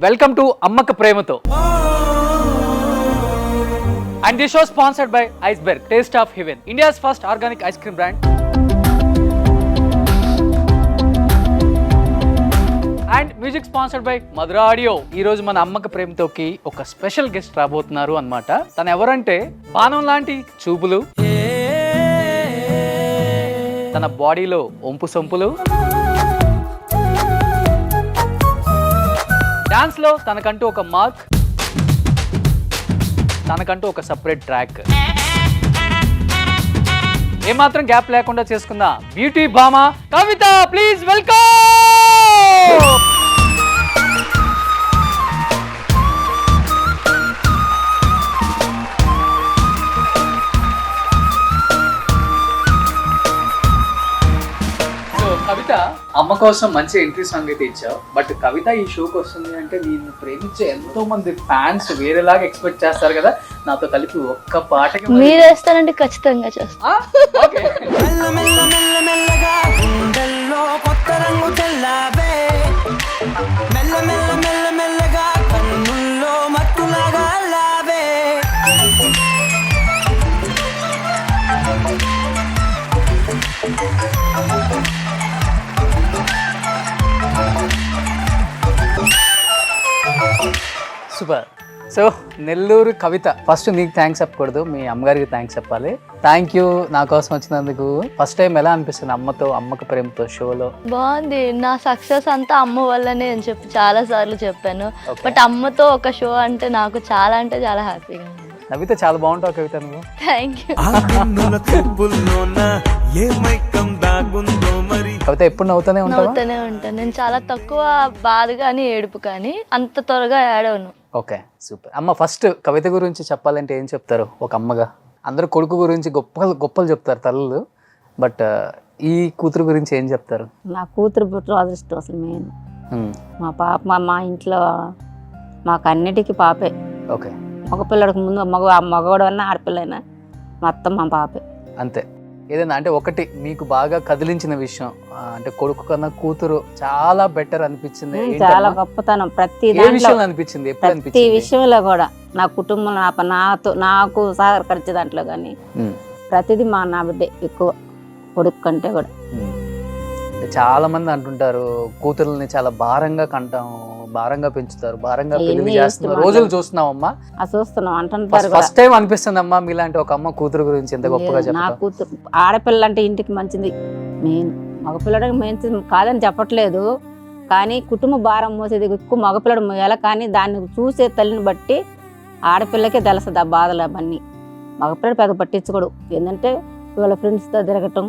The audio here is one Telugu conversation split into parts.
వెల్కమ్ టు అమ్మక ప్రేమతో. And this show sponsored by Iceberg, taste of heaven, India's first organic ice cream brand. And music sponsored by Madhura audio. ఈ రోజు మన అమ్మక ప్రేమతోకి ఒక స్పెషల్ గెస్ట్ రాబోతున్నారు అన్నమాట. తను ఎవరంటే బాణం లాంటి చూపులు, తన బాడీలో ఒంపు సొంపులు, డాన్స్ లో తనకంటూ ఒక మార్క్, తనకంటూ ఒక సపరేట్ ట్రాక్, ఏమాత్రం గ్యాప్ లేకుండా చేసుకున్న బ్యూటీ భామ కవిత. Please welcome. కవిత, అమ్మ కోసం మంచి ఎంట్రీ సాంగ్ అయితే ఇచ్చావు. బట్ కవిత ఈ షోకి వస్తుంది అంటే నేను ప్రేమించే ఎంతో మంది ఫ్యాన్స్ వేరేలాగా ఎక్స్పెక్ట్ చేస్తారు కదా. నాతో కలిపి ఒక్క పాటకి మీరు వేస్తారంటే ఖచ్చితంగా చేస్తా. సూపర్. సో నెల్లూరు కవిత, ఫస్ట్ నీకు థ్యాంక్స్ చెప్పకూడదు, మీ అమ్మగారికి థ్యాంక్స్ చెప్పాలి. థ్యాంక్ యూ నా కోసం వచ్చినందుకు. ఫస్ట్ టైం ఎలా అనిపిస్తుంది అమ్మతో, అమ్మక ప్రేమతో షోలో? బాగుంది. నా సక్సెస్ అంతా అమ్మ వల్లనే అని చెప్పి చాలా సార్లు చెప్పాను. బట్ అమ్మతో ఒక షో అంటే నాకు చాలా అంటే చాలా హ్యాపీగా ఉంది. నవ్వితే చాలా బాగుంటావు కవిత నువ్వు. Thank you. కవిత ఎప్పుడు నవ్వుతూనే ఉంటావా? నవ్వుతూనే ఉంటాను. నేను చాలా తక్కువ బాధ కానీ ఏడుపు కానీ అంత త్వరగా ఏడవను. Okay, super. అమ్మ, ఫస్ట్ కవిత గురించి చెప్పాలంటే ఏం చెప్తారు ఒక అమ్మగా? అందరూ కొడుకు గురించి గొప్పలు చెప్తారు తల్లులు, బట్ ఈ కూతురు గురించి ఏం చెప్తారు? నా కూతురు పుట్టిన అదృష్టం అసలు మెయిన్. మా పాప మా ఇంట్లో మాకు అన్నిటికీ పాపే. ఓకే. మగ పిల్లడికి ముందు మగవాడు అన్నా ఆడపిల్లైనా మొత్తం మా పాపే. అంతే. ఏదైనా అంటే ఒకటి మీకు బాగా కదిలించిన విషయం అంటే కొడుకు కన్నా కూతురు చాలా బెటర్ అనిపించింది? చాలా గొప్పతనం ప్రతి విషయం అనిపించింది? ప్రతి విషయంలో కూడా నా కుటుంబం నాకు సహకరించే దాంట్లో కానీ ప్రతిదీ నా బిడ్డే ఎక్కువ కొడుకు కంటే కూడా. చాలా మంది అంటుంటారు కూతుర్లని చాలా భారంగా కంటాం, భారంగా పెంచుతారు, భారంగా పెళ్లి చేస్తున్నారు, రోజులు చూస్తున్నావమ్మా. చూస్తున్నాం అంటుంటారు. ఫస్ట్ టైం అనిపిస్తుంది అమ్మా మీలాంటి ఒక అమ్మ కూతురు గురించి ఎంత గొప్పగా చెప్పారు. నా కూతురు ఆడపిల్ల అంటే ఇంటికి మంచిది మెయిన్, మగపిల్లడికి మంచిది కాదని చెప్పట్లేదు, కానీ కుటుంబ భారం మోసేది ఎక్కువ మగపిల్లడు మోయాలి. కానీ దాన్ని చూసే తల్లిని బట్టి ఆడపిల్లకే తెలుస్తుంది ఆ బాధలు అవన్నీ. మగపిల్లడు పెద్ద పట్టించుకోడు, ఏంటంటే వాళ్ళ ఫ్రెండ్స్తో తిరగటం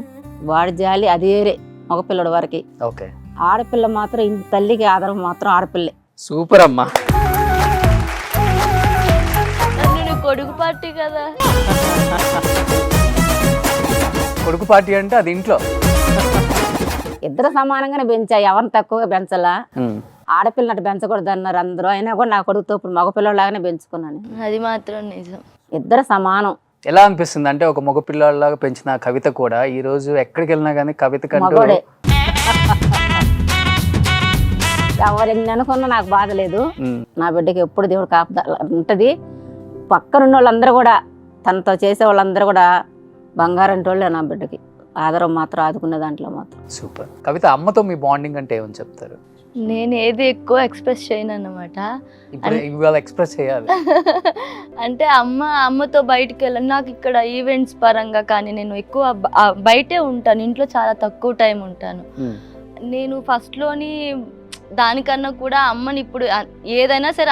వాడి జాలి అది వేరే మగపిల్లడు వరకు. ఓకే. ఆడపిల్ల మాత్రం ఇంటి తల్లికి ఆధారం మాత్రం ఆడపిల్లే. సూపర్ అమ్మా. నేను కొడుకు పార్టీ కదా. కొడుకు పార్టీ అంటే అది ఇంట్లో ఇద్దరు సమానంగానే పెంచా, ఎవరిని తక్కువగా పెంచాలా. ఆడపిల్లనట్టు పెంచకూడదు అన్నారు అందరూ, అయినా కూడా నా కొడుకుతో ఇప్పుడు మగపిల్లలాగానే పెంచుకున్నాను. అది మాత్రం నిజం. ఇద్దరు సమానం. ఎలా అనిపిస్తుంది అంటే ఒక మగ పిల్లలాగా పెంచిన కవిత కూడా ఈ రోజు ఎక్కడికి వెళ్ళినా కానీ కవిత కంటూ ఎవరు ఎన్ని అనుకున్నా నాకు బాధ లేదు. నా బిడ్డకి ఎప్పుడు దేవుడు కాపుదల ఉంటది. పక్కనున్న వాళ్ళందరూ కూడా తనతో చేసే వాళ్ళందరూ కూడా బంగారం వాళ్ళే నా బిడ్డకి. ఆధారం మాత్రం ఆదుకున్న దాంట్లో మాత్రం. సూపర్. కవిత, అమ్మతో మీ బాండింగ్ అంటే ఏమని చెప్తారు? నేను ఏది ఎక్కువ ఎక్స్ప్రెస్ చేయను అన్నమాట. ఎక్స్ప్రెస్ చేయాలి అంటే అమ్మతో బయటికి వెళ్ళను. నాకు ఇక్కడ ఈవెంట్స్ పరంగా కానీ నేను ఎక్కువ బయటే ఉంటాను, ఇంట్లో చాలా తక్కువ టైం ఉంటాను. నేను ఫస్ట్లోని దానికన్నా కూడా అమ్మని ఇప్పుడు ఏదైనా సరే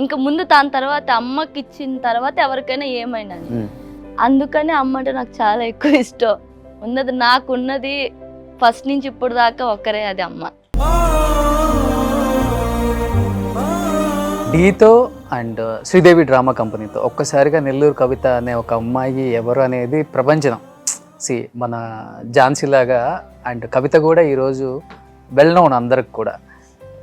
ఇంకా ముందు దాని తర్వాత అమ్మకి ఇచ్చిన తర్వాత ఎవరికైనా ఏమైనా, అందుకని అమ్మ అంటే నాకు చాలా ఎక్కువ ఇష్టం. నాకున్నది ఫస్ట్ నుంచి ఇప్పుడు దాకా ఒక్కరే, అది అమ్మ. డీతో అండ్ శ్రీదేవి డ్రామా కంపెనీతో ఒక్కసారిగా నెల్లూరు కవిత అనే ఒక అమ్మాయి ఎవరు అనేది ప్రపంచం మన ఝాన్సీ లాగా. అండ్ కవిత కూడా ఈరోజు వెల్ నోన్ అందరికి కూడా.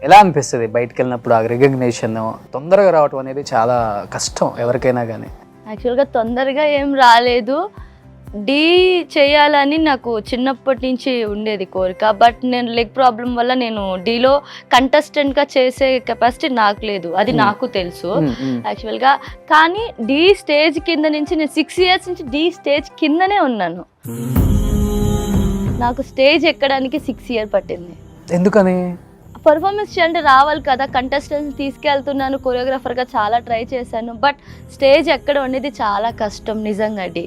ఎలా అనిపిస్తుంది బయటకు వెళ్ళినప్పుడు ఆ రికగ్నేషన్ తొందరగా రావటం అనేది? చాలా కష్టం ఎవరికైనా కానీ. యాక్చువల్గా తొందరగా ఏం రాలేదు, డీ చేయాలని నాకు చిన్నప్పటి నుంచి ఉండేది కోరిక. బట్ నేను లెగ్ ప్రాబ్లం వల్ల నేను డీలో కంటెస్టెంట్గా చేసే కెపాసిటీ నాకు లేదు, అది నాకు తెలుసు యాక్చువల్గా. కానీ డీ స్టేజ్ కింద నుంచి నేను 6 years నుంచి డీ స్టేజ్ కిందనే ఉన్నాను. నాకు స్టేజ్ ఎక్కడానికి 6 years పట్టింది. ఎందుకని? పర్ఫార్మెన్స్ చేయాలంటే రావాలి కదా, కంటెస్టెంట్స్ తీసుకెళ్తున్నాను, కొరియోగ్రాఫర్గా చాలా ట్రై చేశాను. బట్ స్టేజ్ ఎక్కడ ఉండేది చాలా కష్టం నిజంగా డీ.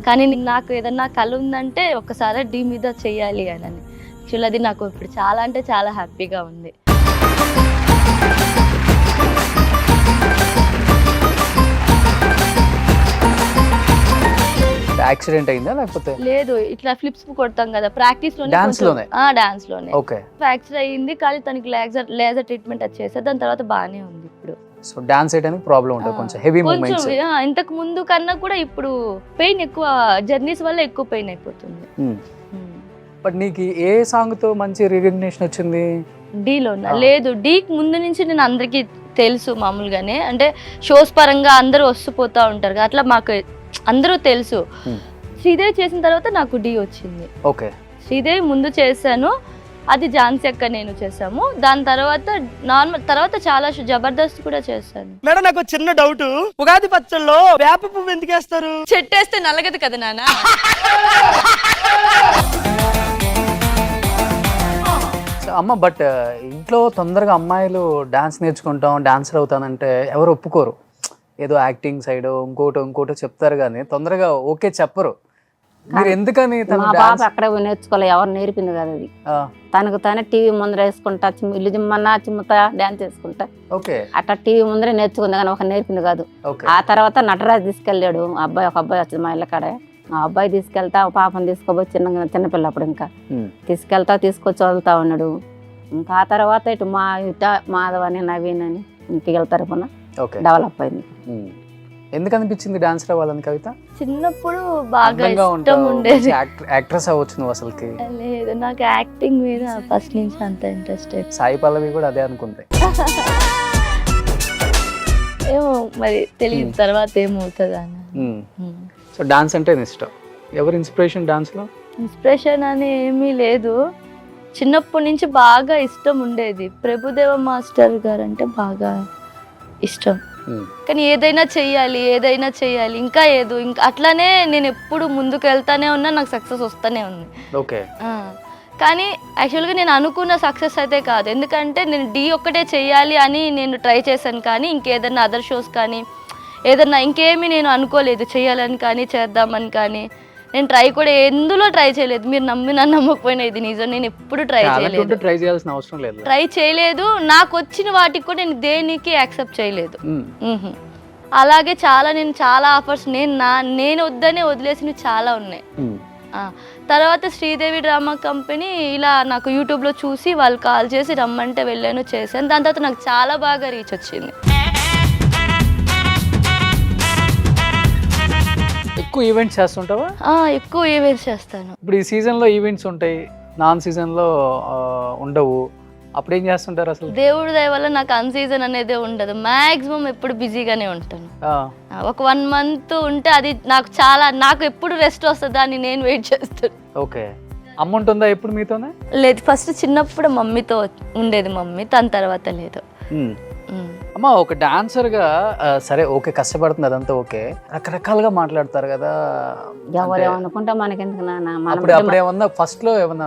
కానీ నాకు ఏదన్నా కళ ఉందంటే ఒకసారి డీ మీద చెయ్యాలి అని. యాక్చువల్ అది నాకు ఇప్పుడు చాలా అంటే చాలా హ్యాపీగా ఉంది. యాక్సిడెంట్ అయిందా లేకపోతే? లేదు, ఇట్లా ఫ్లిప్స్ కొడతాం కదా ప్రాక్టీస్ లోనే. డాన్స్ లోనే. ఓకే. ఫ్రాక్చర్ అయ్యింది కానీ తనకి లేజర్ ట్రీట్మెంట్ అది చేశారు. దాని తర్వాత బాగానే ఉంది ఇప్పుడు. సో డాన్స్ చేయడానికి ప్రాబ్లం ఉంటుంది, కొంచెం హెవీ మూవ్మెంట్స్. ఇంతకు ముందు కన్నా కూడా ఇప్పుడు పెయిన్ ఎక్కువ, జర్నీస్ వల్ల ఎక్కువ పెయిన్ అయిపోతుంది. బట్ నీకు ఏ సాంగ్ తో మంచి రికగ్నిషన్ వచ్చింది? డీలో లేదు, డీకి ముందు నుంచి నేను అందరికీ తెలుసు మామూలుగానే, అంటే షోస్ పరంగా అందరూ వస్తుపోతా ఉంటారు కదా, అట్లా మాకు అందరూ తెలుసు. శ్రీదేవి చేసిన తర్వాత నాకు డీ వచ్చింది. ఓకే. శ్రీదేవి ముందు చేశాను, అది ఝాన్సీ అక్క నేను చేసాము. దాని తర్వాత నార్మల్ తర్వాత చాలా జబర్దస్త్ కూడా చేశాను. మేడం నాకు చిన్న డౌట్, ఉగాది పచ్చళ్ళలో వేప పువ్వు ఎందుకు వేస్తారు? చెట్టేస్తే నల్లగదు కదా నాన్న. అమ్మ బట్ ఇంట్లో తొందరగా అమ్మాయిలు డాన్స్ నేర్చుకుంటాం, డాన్సర్ అవుతానంటే ఎవరు ఒప్పుకోరు. ఏదో యాక్టింగ్ సైడ్ ఇంకోటో చెప్తారు కానీ తొందరగా ఓకే చెప్పరు. మీరు ఎందుకని? మా పాప అక్కడే నేర్చుకోవాలి, ఎవరు నేర్పింది కదా అది. తనకు తానే టీవీ ముందర వేసుకుంటా, ఇల్లు జిమ్మన్నా చిమ్ముతా డాన్స్ వేసుకుంటా, అట్లా టీవీ ముందరే నేర్చుకుంది కానీ ఒక నేర్పింది కాదు. ఆ తర్వాత నటరాజు తీసుకెళ్ళాడు ఒక అబ్బాయి వచ్చింది మా ఇళ్ళ కాడే. ఆ అబ్బాయి తీసుకెళ్తా పాపను తీసుకోబోయి చిన్నపిల్ల అప్పుడు ఇంకా తీసుకొచ్చి వదులుతా ఉన్నాడు. ఇంకా ఆ తర్వాత ఇటు మాధవ్ అని నవీన్ అని ఇంటికి వెళ్తారు డెవలప్ అయింది. ఎందుకు అనిపించింది డాన్సర్ అవ్వాలని కవిత? చిన్నప్పుడు బాగా ఇష్టం ఉండేది. యాక్ట్రెస్ అవ్వచ్చు నువ్వు అసలుకి? లేదు, నాకు యాక్టింగ్ మీద ఫస్ట్ నుంచి అంత ఇంట్రెస్ట్. సాయి పల్లవి కూడా అదే అనుకుంటే ఏమో మరి తెలియదు తర్వాత ఏమవుతుంది అని. సో డాన్స్ అంటే ఇష్టం. ఎవరు ఇన్స్పిరేషన్ డాన్స్ లో? ఇన్స్పిరేషన్ అని ఏమీ లేదు, చిన్నప్పటి నుంచి బాగా ఇష్టం ఉండేది. ప్రభుదేవ మాస్టర్ గారు అంటే బాగా ఇష్టం. కానీ ఏదైనా చెయ్యాలి ఇంకా అట్లానే నేను ఎప్పుడు ముందుకు వెళ్తానే ఉన్నా, నాకు సక్సెస్ వస్తానే ఉంది. ఓకే. కానీ యాక్చువల్గా నేను అనుకున్న సక్సెస్ అయితే కాదు, ఎందుకంటే నేను డీ ఒక్కటే చెయ్యాలి అని నేను ట్రై చేశాను. కానీ ఇంకేదన్నా అదర్ షోస్ కానీ ఏదన్నా ఇంకేమీ నేను అనుకోలేదు చేయాలని కానీ చేద్దామని. కానీ నేను ఎందులో ట్రై చేయలేదు. మీరు నమ్మకపోయినా ఇది నిజం, నేను ఎప్పుడు ట్రై చేయలేదు. నాకు వచ్చిన వాటికి కూడా నేను దేనికి యాక్సెప్ట్ చేయలేదు. అలాగే నేను చాలా ఆఫర్స్ నేను వద్దనే వదిలేసినవి చాలా ఉన్నాయి. తర్వాత శ్రీదేవి డ్రామా కంపెనీ ఇలా నాకు యూట్యూబ్లో చూసి వాళ్ళు కాల్ చేసి రమ్మంటే వెళ్ళాను, చేశాను. దాని తర్వాత నాకు చాలా బాగా రీచ్ వచ్చింది. ఎక్కువ ఈవెంట్స్ చేస్తుంటావా? ఎక్కువ ఈవెంట్స్ చేస్తాను. ఇప్పుడు ఈ సీజన్లో ఈవెంట్స్ ఉంటాయి, నాన్ సీజన్లో ఉండవు, అప్పుడు ఏం చేస్తుంటారు అసలు? దేవుడి దయ వల్ల నాకు అన్ సీజన్ అనేది ఉండదు, మాక్సిమం ఎప్పుడు బిజీగానే ఉంటాను. ఒక 1 month ఉంటే అది నాకు ఎప్పుడు రెస్ట్ వస్తుందా అని నేను వెయిట్ చేస్తాను. ఓకే. అమ్మ ఉంటుందా ఎప్పుడు మీతోనే? లేదు, ఫస్ట్ చిన్నప్పుడు మమ్మీతో ఉండేది, దాని తర్వాత లేదు. అమ్మ ఒక డాన్సర్ గా సరే ఓకే కష్టపడుతుంది అదంతా ఓకే, రకరకాలుగా మాట్లాడతారు కదా, ఎవరేమనుకుంటా మనకెందుకు నాన్న. ఫస్ట్ లో ఏమన్నా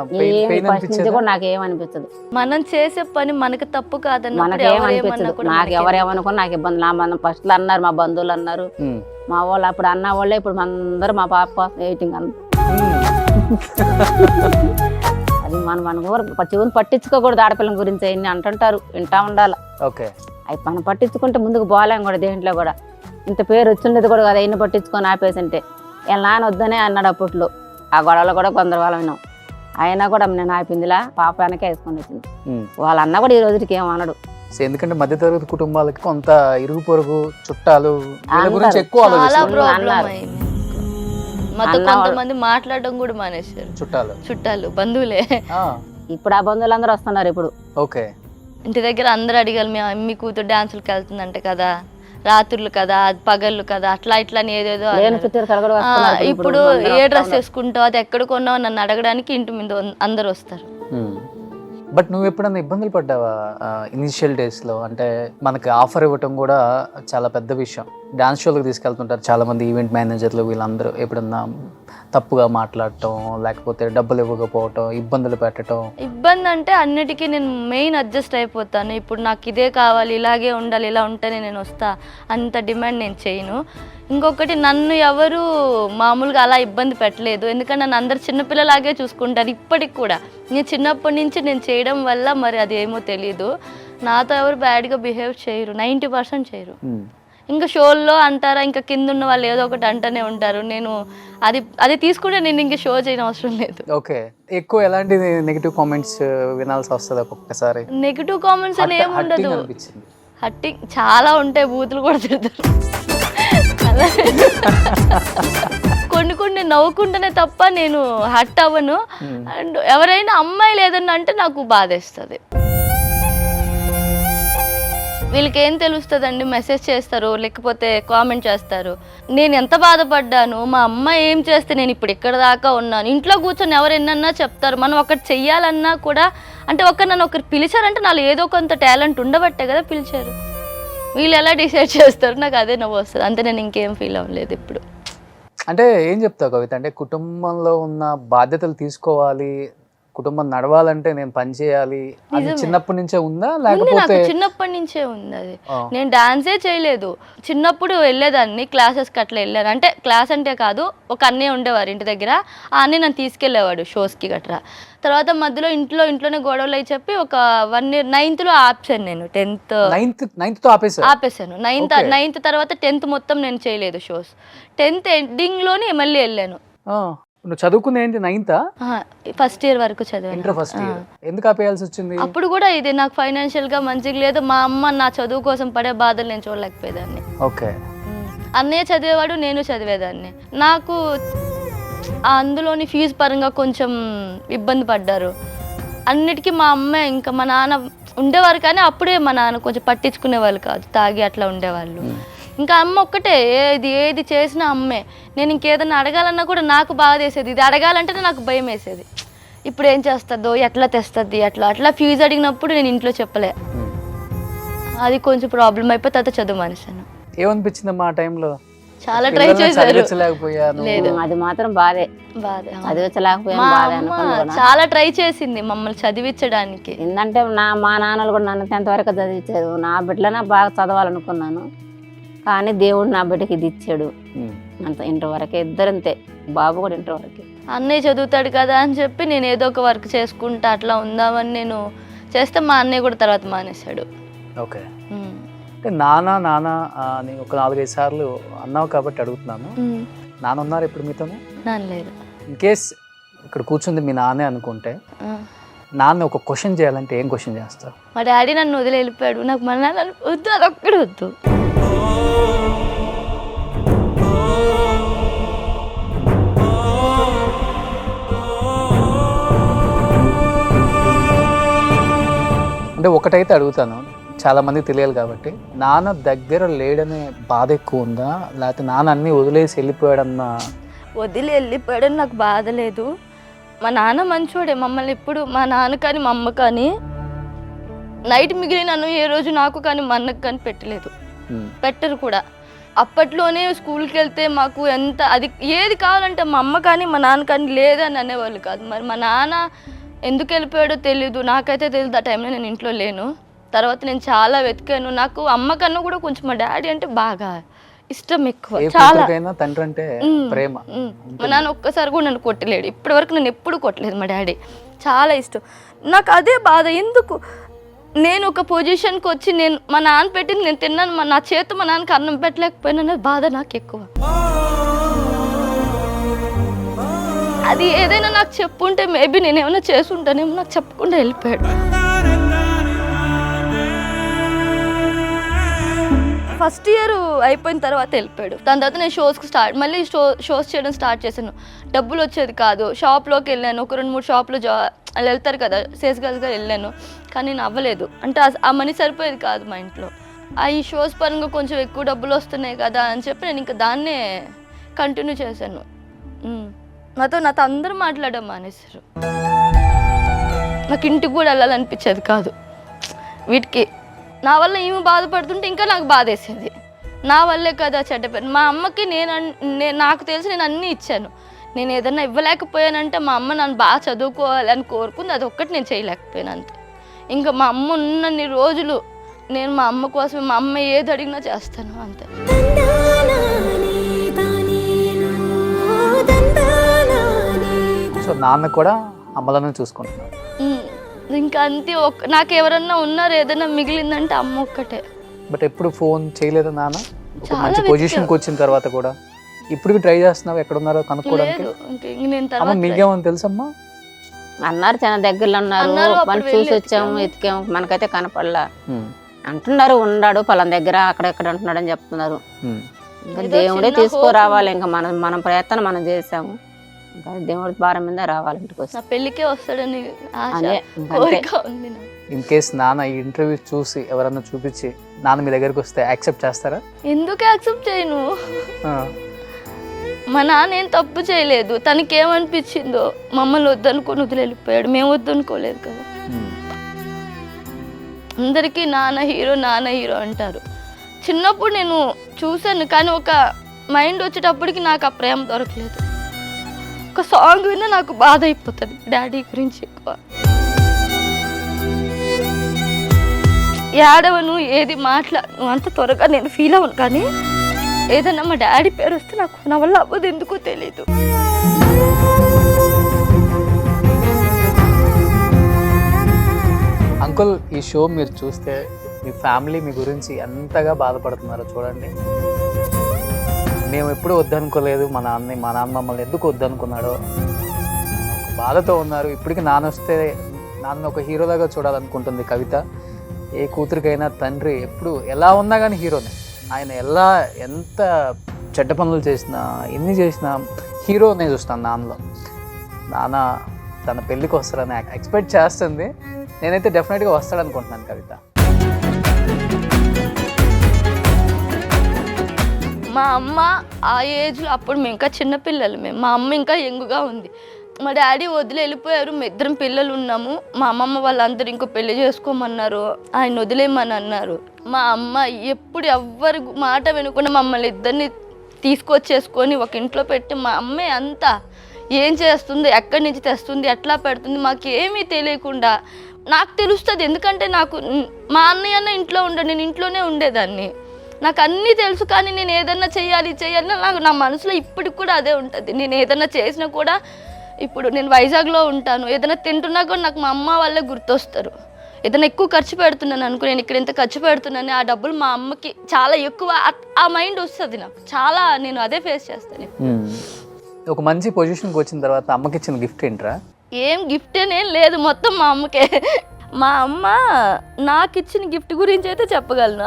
నాకు ఏమనిపించదు, మనం చేసే పని మనకి తప్పు కాదన్న నాకు ఎవరేమనుకున్నా నాకు ఇబ్బంది. మనం ఫస్ట్ లో అన్నారు, మా బంధువులు అన్నారు, మా వాళ్ళు అప్పుడు అన్న వాళ్ళే, ఇప్పుడు మనందరూ మా పాప కోసం వెయిటింగ్ అన్న. అది మనం చెవుని పట్టించుకోకూడదు, ఆడపిల్లల గురించి ఎన్ని అంటుంటారు, వింటా ఉండాలి. ఓకే. అవి మనం పట్టించుకుంటే ముందుకు పోలేం కూడా, దేంట్లో కూడా ఇంత పేరు వచ్చిండేది కూడా కదా, ఎన్ని పట్టించుకొని ఆపేసింటే. వీళ్ళ నాన్న వద్దనే అన్నాడు అప్పట్లో, ఆ గొడవలు కూడా కొందరు వాళ్ళ విన్నాం. అయినా కూడా నేను ఆపిందిలా పాప వెనకే వేసుకొని వచ్చింది. వాళ్ళ అన్న కూడా ఈ రోజుకి ఏమన్నాడు. ఎందుకంటే మధ్యతరగతి కుటుంబాలకి కొంత ఇరుగు పొరుగు చుట్టాలు గురించి ఎక్కువ కొంతమంది మాట్లాడడం కూడా మానేశారు. చుట్టాలు బంధువులే. ఇప్పుడు ఆ బంధువులు అందరూ వస్తున్నారు ఇప్పుడు. ఓకే. ఇంటి దగ్గర అందరు అడిగారు, మీ కూతురు డాన్సులకి వెళ్తుందంటే కదా, రాత్రులు కదా పగళ్ళు కదా అట్లా ఇట్లా అని ఏదేదో లేని అన్నారు. చుట్టారు కలగడ వస్తున్నారు ఇప్పుడు ఏ డ్రెస్ వేసుకుంటావు, అది ఎక్కడ కొన్నావు నన్ను అడగడానికి ఇంటి మీద అందరు వస్తారు. బట్ నువ్వు ఎప్పుడన్నా ఇబ్బందులు పడ్డావా ఇనిషియల్ డేస్లో? అంటే మనకి ఆఫర్ ఇవ్వటం కూడా చాలా పెద్ద విషయం. డాన్స్ షోలకు తీసుకెళ్తుంటారు చాలామంది ఈవెంట్ మేనేజర్లు, వీళ్ళందరూ ఎప్పుడన్నా తప్పుగా మాట్లాడటం, లేకపోతే డబ్బులు ఇవ్వకపోవటం, ఇబ్బందులు పెట్టడం? ఇబ్బంది అంటే అన్నిటికీ నేను మెయిన్ అడ్జస్ట్ అయిపోతాను. ఇప్పుడు నాకు ఇదే కావాలి, ఇలాగే ఉండాలి, ఇలా ఉంటేనే నేను వస్తా, అంత డిమాండ్ నేను చేయను. ఇంకొకటి, నన్ను ఎవరు మామూలుగా అలా ఇబ్బంది పెట్టలేదు, ఎందుకంటే నన్ను అందరు చిన్నపిల్లలాగే చూసుకుంటారు ఇప్పటికి కూడా. నేను చిన్నప్పటి నుంచి నేను చేయడం వల్ల మరి అది ఏమో తెలీదు, నాతో ఎవరు బ్యాడ్గా బిహేవ్ చేయరు, 90% చేయరు. ఇంకా షోల్లో అంటారా, ఇంకా కింద ఉన్న వాళ్ళు ఏదో ఒకటి అంటూనే ఉంటారు. నేను అది తీసుకుంటే నేను ఇంకా షో చేయని అవసరం లేదు. ఓకే, ఎక్కువ ఎలాంటి నెగిటివ్ కామెంట్స్ వినాల్సి వస్తుంది ఒక్కొక్కసారి? నెగిటివ్ కామెంట్స్ అని ఏముండదు, అనిపించింది హట్టింగ్ చాలా ఉంటాయి, బూతులు కూడా తిడతారు. కొన్ని నవ్వుకుంటేనే తప్ప నేను హట్ అవ్వను. అండ్ ఎవరైనా అమ్మాయిలు ఏదన్నా అంటే నాకు బాధేస్తుంది. వీళ్ళకి ఏం తెలుస్తుందండి, మెసేజ్ చేస్తారు లేకపోతే కామెంట్ చేస్తారు. నేను ఎంత బాధపడ్డాను, మా అమ్మ ఏం చేస్తే నేను ఇప్పుడు ఇక్కడ దాకా ఉన్నాను. ఇంట్లో కూర్చొని ఎవరు ఎన్నన్నా చెప్తారు, మనం ఒకటి చెయ్యాలన్నా కూడా అంటే నన్ను ఒకరు పిలిచారంటే నాలో ఏదో కొంత టాలెంట్ ఉండబట్టే కదా పిలిచారు. వీళ్ళు ఎలా డిసైడ్ చేస్తారు, నాకు అదే నవ్వు వస్తుంది, అంతే. నేను ఇంకేం ఫీల్ అవ్వలేదు ఇప్పుడు. అంటే ఏం చెప్తావు కవిత, అంటే కుటుంబంలో ఉన్న బాధ్యతలు తీసుకోవాలి, కుటుంబం నడవాలంటే నేను పని చేయాలి, అది చిన్నప్పటి నుంచే ఉందా లేకపోతే? నాకు చిన్నప్పటి నుంచే ఉంది అది. నేను డాన్సే చేయలేదు, చిన్నప్పుడు వెళ్ళేదాన్ని క్లాసెస్కి అట్లా వెళ్ళాను. అంటే క్లాస్ అంటే కాదు, ఒక అన్నయ్య ఉండేవారు ఇంటి దగ్గర, ఆ అన్నయ్య నన్ను తీసుకెళ్ళేవాడు షోస్కి గట్రా. తర్వాత మధ్యలో ఇంట్లోనే గొడవలు అయి చెప్పి ఒక 1 year 9thలో ఆపాను. నేను 10th ఆపేసాను. 9th తర్వాత 10th మొత్తం నేను చేయలేదు షోస్. 10th ఎండింగ్లోనే మళ్ళీ వెళ్ళాను. నువ్వు చదువుకుంది ఏంటి, 9th? ఫస్ట్ ఇయర్ వరకు చదివాను. Inter first year. ఎందుకు ఆపేయాల్సి వచ్చింది? అప్పుడు కూడా ఇది నాకు ఫైనాన్షియల్గా మంచిగా లేదు, మా అమ్మ నా చదువు కోసం పడే బాధలు నేను చూడలేకపోయేదాన్ని. ఓకే. అన్నయ్య చదివేవాడు, నేను చదివేదాన్ని. నాకు అందులోని ఫీజు పరంగా కొంచెం ఇబ్బంది పడ్డారు. అన్నిటికీ మా అమ్మ ఇంకా మా నాన్న ఉండేవారు, కానీ అప్పుడే మా నాన్న కొంచెం పట్టించుకునే వాళ్ళు కాదు, తాగి అట్లా ఉండేవాళ్ళు. ఇంకా అమ్మ ఒక్కటే, ఏది చేసినా అమ్మే. నేను ఇంకేదన్నా అడగాలన్నా కూడా నాకు బాధ వేసేది, ఇది అడగాలంటేనే నాకు భయం వేసేది. ఇప్పుడు ఏం చేస్తుందో, ఎట్లా తెస్తుంది, అట్లా ఫీజు అడిగినప్పుడు నేను ఇంట్లో చెప్పలే, అది కొంచెం ప్రాబ్లం అయిపోయి తర్వాత చదువు మానేశాను. ఏమనిపించిందమ్మా ఆ టైంలో? చాలా ట్రై చేశారు, లేదు అది మాత్రం బాధే, చాలా ట్రై చేసింది మమ్మల్ని చదివించడానికి. ఏంటంటే మా నాన్నలు కూడా నన్ను 10th వరకు చదివించారు, నా బిడ్డలనే బాగా చదవాలనుకున్నాను, కానీ దేవుడు నా బిడ్డకి ఇది ఇచ్చాడు. అంత ఇంటర్ వరకే, ఇద్దరంతే, బాబు కూడా ఇంటర్ వరకే. అన్నయ్య చదువుతాడు కదా అని చెప్పి నేను ఏదో ఒక వర్క్ చేసుకుంటా అట్లా ఉందామని నేను చేస్తే మా అన్నయ్య కూడా తర్వాత మానేశాడు. ఓకే. అంటే నాన్న అని ఒక 4-5 సార్లు అన్నావు కాబట్టి అడుగుతున్నాను. నాన్న ఉన్నారు ఇప్పుడు మీతోనే? నాన్న లేదు. ఇన్ కేస్ ఇక్కడ కూర్చుంది మీ నాన్నే అనుకుంటే, నాన్న ఒక క్వశ్చన్ చేయాలంటే ఏం క్వశ్చన్ చేస్తావు? మా డాడీ నన్ను వదిలి వెళ్ళిపోయాడు, నాకు మా నాన్న వద్దు, అది ఒక్కడే వద్దు. అంటే ఒకటైతే అడుగుతాను, చాలా మంది తెలియాలి కాబట్టి, నాన్న దగ్గర లేడనే బాధ ఎక్కువ ఉందా, లేకపోతే నాన్న అన్ని వదిలేసి వెళ్ళిపోయాడన్న? వదిలి వెళ్ళిపోయాడని నాకు బాధ లేదు. మా నాన్న మంచోడే, మమ్మల్ని ఎప్పుడు, మా నాన్న కానీ మా అమ్మ కానీ నైట్ మిగిలినను ఏ రోజు నాకు కానీ మా అన్నకు కానీ పెట్టరు కూడా. అప్పట్లోనే స్కూల్కి వెళ్తే మాకు ఎంత అది ఏది కావాలంటే మా అమ్మ కానీ మా నాన్న కానీ లేదని అనేవాళ్ళు కాదు. మరి మా నాన్న ఎందుకు వెళ్ళిపోయాడో తెలీదు, నాకైతే తెలియదు. ఆ టైంలో నేను ఇంట్లో లేను. తర్వాత నేను చాలా వెతికాను. నాకు అమ్మ కన్నా కూడా కొంచెం మా డాడీ అంటే బాగా ఇష్టం ఎక్కువ, చాలా. తండ్రి అంటే ప్రేమ. మా నాన్న ఒక్కసారి కూడా నన్ను కొట్టలేడు, ఇప్పటి వరకు నన్ను ఎప్పుడు కొట్టలేదు. మా డాడీ చాలా ఇష్టం. నాకు అదే బాధ, ఎందుకు నేను ఒక పొజిషన్కి వచ్చి నేను మా నాన్న పెట్టింది నేను తిన్నాను, నా చేతి మా నాన్నకి అన్నం పెట్టలేకపోయినా బాధ నాకు ఎక్కువ. అది ఏదైనా నాకు చెప్పుంటే మేబీ నేను ఏమైనా చేసుంటానేమో, నాకు చెప్పకుండా వెళ్ళిపోయాడు. ఫస్ట్ ఇయర్ అయిపోయిన తర్వాత వెళ్ళిపోయాడు. దాని తర్వాత నేను మళ్ళీ షోస్ చేయడం స్టార్ట్ చేశాను. డబ్బులు వచ్చేది కాదు. షాప్లోకి వెళ్ళాను, ఒక 2-3 షాప్లో వెళ్తారు కదా సేల్స్ గర్ల్స్గా వెళ్ళాను, కానీ నేను అవ్వలేదు. అంటే ఆ మనీ సరిపోయేది కాదు మా ఇంట్లో. ఈ షోస్ పరంగా కొంచెం ఎక్కువ డబ్బులు వస్తున్నాయి కదా అని చెప్పి నేను ఇంకా దాన్నే కంటిన్యూ చేశాను. నాతో అందరూ మాట్లాడడం మానేశారు. నాకు ఇంటికి కూడా వెళ్ళాలనిపించేది కాదు. వీటికి నా వల్ల ఏమి బాధపడుతుంటే ఇంకా నాకు బాధేసేది. నా వల్లే కదా చెడ్డ పేరు. మా అమ్మకి నాకు తెలిసి నేను అన్నీ ఇచ్చాను. నేను ఏదన్నా ఇవ్వలేకపోయానంటే మా అమ్మ నన్ను బాగా చదువుకోవాలని కోరుకుంది, అది ఒక్కటి నేను చేయలేకపోయాను అంతే. ఇంకా మా అమ్మ ఉన్నన్ని రోజులు నేను మా అమ్మ కోసమే, మా అమ్మ ఏది అడిగినా చేస్తాను అంతే. సో నాన్న కూడా అమ్మలను చూసుకుంటున్నాను. ఇంకా అంతే. నాకు ఎవరన్నా ఉన్నారు, ఏదైనా మిగిలిందంటే అమ్మ ఒక్కటే. బట్ ఎప్పుడు ఫోన్ చేయలేదా నాన్న? ఒక మంచి పొజిషన్కి వచ్చిన తర్వాత కూడా ఇప్పుడు ట్రై చేస్తున్నావు ఎక్కడ ఉన్నారో కనుక్కోవడానికి? అమ్మ మీకేమని తెలుసమ్మా? అన్నారు చాలా దగ్గరలో ఉన్నారు, మనం చూసి వచ్చాము, ఎతికాము, మనకైతే కనపడలా అంటున్నారు. ఉన్నాడు పలానా దగ్గర అక్కడెక్కడ అంటున్నాడు అని చెప్తున్నారు. ఇంకా దేవుడే తీసుకురావాలి. ఇంకా మనం ప్రయత్నం మనం చేసాము. ఇంకా దేవుడి భారం మీద రావాలి. ఇంటికి వస్తే పెళ్లికే వస్తాడని ఇన్ కేస్ నాన్న ఈ ఇంటర్వ్యూ చూసి ఎవరన్నా చూపించి నాన్న మీ దగ్గరికి వస్తే యాక్సెప్ట్ చేస్తారా? ఎందుకు యాక్సెప్ట్ చేయను? మా నాన్న ఏం తప్పు చేయలేదు. తనకి ఏమనిపించిందో మమ్మల్ని వద్దనుకొని వదిలేళ్ళిపోయాడు. మేము వద్దనుకోలేదు కదా. అందరికీ నాన్న హీరో అంటారు. చిన్నప్పుడు నేను చూశాను, కానీ ఒక మైండ్ వచ్చేటప్పటికి నాకు ఆ ప్రేమ దొరకలేదు. ఒక సాంగ్ విన్నా నాకు బాధ అయిపోతుంది డాడీ గురించి ఎక్కువ. ఏడవను, ఏది మాట్లాడను, అంత త్వరగా నేను ఫీల్ అవ్వను. కానీ ఏదన్నా మా డాడీ పేరు వస్తే నాకు నా వల్ల అవ్వదు, ఎందుకో తెలీదు. అంకుల్, ఈ షో మీరు చూస్తే మీ ఫ్యామిలీ మీ గురించి ఎంతగా బాధపడుతున్నారో చూడండి. మేము ఎప్పుడు వద్దనుకోలేదు, మా నాన్న మమ్మల్ని ఎందుకు వద్దనుకున్నాడో బాధతో ఉన్నారు. ఇప్పటికి నాన్న ఒక హీరోలాగా చూడాలనుకుంటుంది కవిత. ఏ కూతురికైనా తండ్రి ఎప్పుడు ఎలా ఉన్నా కానీ హీరోనే. ఆయన ఎంత చెడ్డ పనులు చేసినా, ఎన్ని చేసినా హీరోనే చూస్తాను నాన్నలో. నాన్న తన పెళ్ళికి వస్తాడని ఎక్స్పెక్ట్ చేస్తుంది. నేనైతే డెఫినెట్గా వస్తాడనుకుంటున్నాను కవిత. మా అమ్మ ఆ ఏజ్లో, అప్పుడు మేము ఇంకా చిన్నపిల్లలు, మా అమ్మ ఇంకా యంగుగా ఉంది. మా డాడీ వదిలి వెళ్ళిపోయారు. మేము ఇద్దరం పిల్లలు ఉన్నాము. మా అమ్మమ్మ వాళ్ళందరూ ఇంకో పెళ్లి చేసుకోమన్నారు, ఆయన వదిలేయమని అన్నారు. మా అమ్మ ఎప్పుడు ఎవ్వరి మాట వినకుండా మమ్మల్ని ఇద్దరిని తీసుకొచ్చేసుకొని ఒక ఇంట్లో పెట్టి, మా అమ్మే అంతా ఏం చేస్తుంది, ఎక్కడి నుంచి తెస్తుంది, ఎట్లా పెడుతుంది మాకేమీ తెలియకుండా. నాకు తెలుస్తుంది, ఎందుకంటే నాకు మా అన్నయ్య ఇంట్లో నేను ఇంట్లోనే ఉండేదాన్ని. నాకు అన్నీ తెలుసు. కానీ నేను ఏదన్నా చేయాలి నాకు నా మనసులో ఇప్పటికి కూడా అదే ఉంటుంది. నేను ఏదన్నా చేసినా కూడా, ఇప్పుడు నేను వైజాగ్లో ఉంటాను, ఏదైనా తింటున్నా కూడా నాకు మా అమ్మ వాళ్ళే గుర్తొస్తారు. ఏదైనా ఎక్కువ ఖర్చు పెడుతున్నాను అనుకో, నేను ఇక్కడ ఎంత ఖర్చు పెడుతున్నాను, ఆ డబ్బులు మా అమ్మకి చాలా ఎక్కువ, ఆ మైండ్ వస్తుంది నాకు చాలా. నేను అదే ఫేస్ చేస్తాను. ఒక మంచి పొజిషన్కి వచ్చిన తర్వాత అమ్మకి ఇచ్చిన గిఫ్ట్ ఏంట్రా? ఏం గిఫ్ట్ అనేం లేదు, మొత్తం మా అమ్మకే. మా అమ్మ నాకు ఇచ్చిన గిఫ్ట్ గురించి అయితే చెప్పగలను.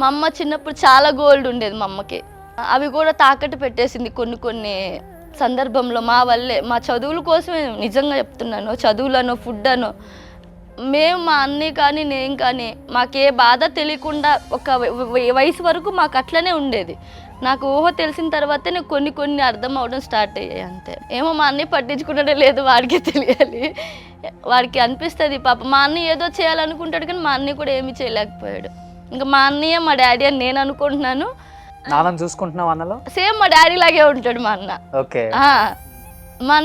మా అమ్మ చిన్నప్పుడు చాలా గోల్డ్ ఉండేది మా అమ్మకి. అవి కూడా తాకట్టు పెట్టేసింది కొన్ని సందర్భంలో మా వల్లే. మా చదువుల కోసమే, నిజంగా చెప్తున్నాను, చదువులను ఫుడ్ అనో. మేము మా అన్నయ్య కానీ నేను కానీ మాకే బాధ తెలియకుండా ఒక వయసు వరకు మాకు అట్లనే ఉండేది. నాకు ఊహ తెలిసిన తర్వాతనే కొన్ని అర్థం అవడం స్టార్ట్ అయ్యాయి అంతే. ఏమో మా అన్నయ్య పట్టించుకున్నదే లేదు, వాడికే తెలియాలి. వాడికి అనిపిస్తుంది పాప, మా అన్నయ్య ఏదో చేయాలనుకుంటాడు కానీ మా అన్నయ్య కూడా ఏమీ చేయలేకపోయాడు. ఇంకా మా అన్నయ్య మా డాడీ అని నేను అనుకుంటున్నాను. నాన్నని చూసుకుంటున్నావు అన్నలో? సేమ్ మా డాడీ లాగే ఉంటాడు మా అన్న. ఓకే. మా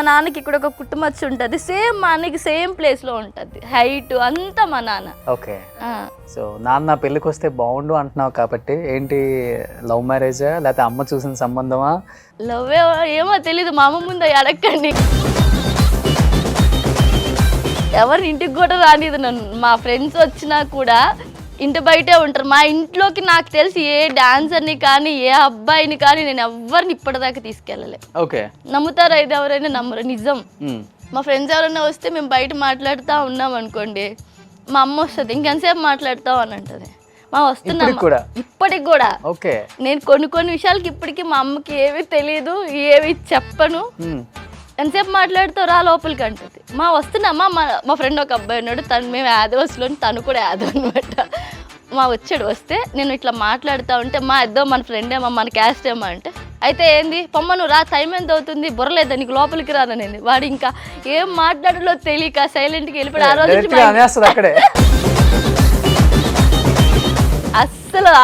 నాన్నకి ఇక్కడ ఒక కుటుంబచ్చు ఉంటుంది, సేమ్ మా అన్నకి సేమ్ ప్లేస్ లో ఉంటుంది, హైట్ అంతా మా నాన్న. ఓకే. సో నాన్న పెళ్ళికి వస్తే బాగుండు అంటున్నావు కాబట్టి ఏంటి, లవ్ మ్యారేజా లేకపోతే అమ్మ చూసిన సంబంధమా? లవ్ ఏమో తెలీదు, మా అమ్మ ముందు అడగండి. ఎవరిని ఇంటికి కూడా రానిది నన్ను. మా ఫ్రెండ్స్ వచ్చినా కూడా ఇంటి బయటే ఉంటారు. మా ఇంట్లోకి నాకు తెలిసి ఏ డాన్సర్ని కానీ ఏ అబ్బాయిని కానీ నేను ఎవరిని ఇప్పటిదాకా తీసుకెళ్ళలే. ఓకే. నమ్ముతారా ఇది? ఎవరైనా నమ్మరు, నిజం. మా ఫ్రెండ్స్ ఎవరైనా వస్తే మేము బయట మాట్లాడుతూ ఉన్నాం అనుకోండి, మా అమ్మ వస్తుంది, ఇంకెంతసేపు మాట్లాడతావు అని అంటది. మా వస్తున్నా ఇప్పటికి కూడా. ఓకే. నేను కొన్ని విషయాలకి ఇప్పటికీ మా అమ్మకి ఏవి తెలియదు, ఏవి చెప్పను. ఎంతసేపు మాట్లాడుతావు, రా లోపలికి అంటది. మా వస్తున్నామా, మా ఫ్రెండ్ ఒక అబ్బాయి ఉన్నాడు, మేము యాదవస్లో, తను కూడా యాదవ్ అనమాట. వచ్చాడు. వస్తే నేను ఇట్లా మాట్లాడుతూ ఉంటే మా మన ఫ్రెండ్ ఏమో మన క్యాస్ట్ ఏమో అంటే అయితే ఏంది పొమ్మ నువ్వు రా, టైం ఎంత అవుతుంది, బుర్రలేదా నీకు, లోపలికి రాననేది. వాడు ఇంకా ఏం మాట్లాడాలో తెలియక సైలెంట్కి వెళ్ళిపోయి ఆ రోజు అక్కడే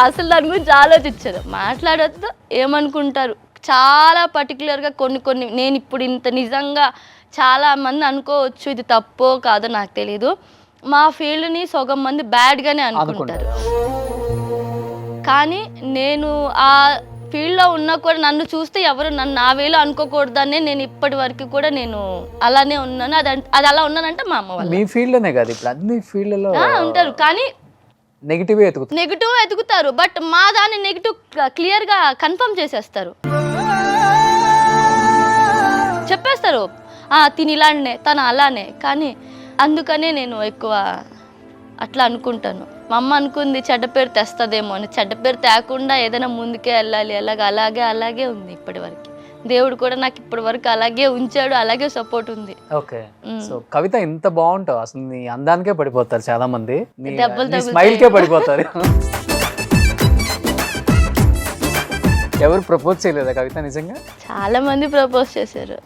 అసలు దాని గురించి ఆలోచించారు. మాట్లాడొద్దు, ఏమనుకుంటారు. చాలా పర్టికులర్గా కొన్ని నేను ఇప్పుడు ఇంత నిజంగా చాలా మంది అనుకోవచ్చు ఇది తప్పో కాదో నాకు తెలీదు, మా ఫీల్డ్ని సగం మంది బ్యాడ్గానే అనుకుంటారు. కానీ నేను ఆ ఫీల్డ్లో ఉన్నా కూడా నన్ను చూస్తే ఎవరు నన్ను నా వేలో అనుకోకూడదనే నేను ఇప్పటి వరకు కూడా నేను అలానే ఉన్నాను. అది అలా ఉన్నానంటే మా అమ్మ వాళ్ళు. మీ ఫీల్డ్లోనే కాదు, ఇప్పుడు అన్ని ఫీల్డ్లో ఉంటారు. కానీ నెగిటివ్ ఎతుకుతారు, బట్ మా దాన్ని నెగిటివ్ క్లియర్గా కన్ఫర్మ్ చేసేస్తారు, చెప్పేస్తారు తిని ఇలానే తను అలానే. కానీ అందుకనే నేను ఎక్కువ అట్లా అనుకుంటాను. మా అమ్మ అనుకుంది చెడ్డ పేరు తెస్తుందేమో అని, చెడ్డ పేరు తేకుండా ఏదైనా ముందుకే వెళ్ళాలి, అలాగే ఉంది ఇప్పటి వరకు. దేవుడు కూడా నాకు ఇప్పటి వరకు అలాగే ఉంచాడు, అలాగే సపోర్ట్ ఉంది. ఓకే, సో కవిత ఇంత బాగుంటావు, అసలు నీ అందానికే పడిపోతారు చాలా మంది, స్మైల్ కే పడిపోతారు. ఎవరు ప్రపోజ్ చేయలేదా కవిత నిజంగా? చాలా మంది ప్రపోజ్ చేశారు.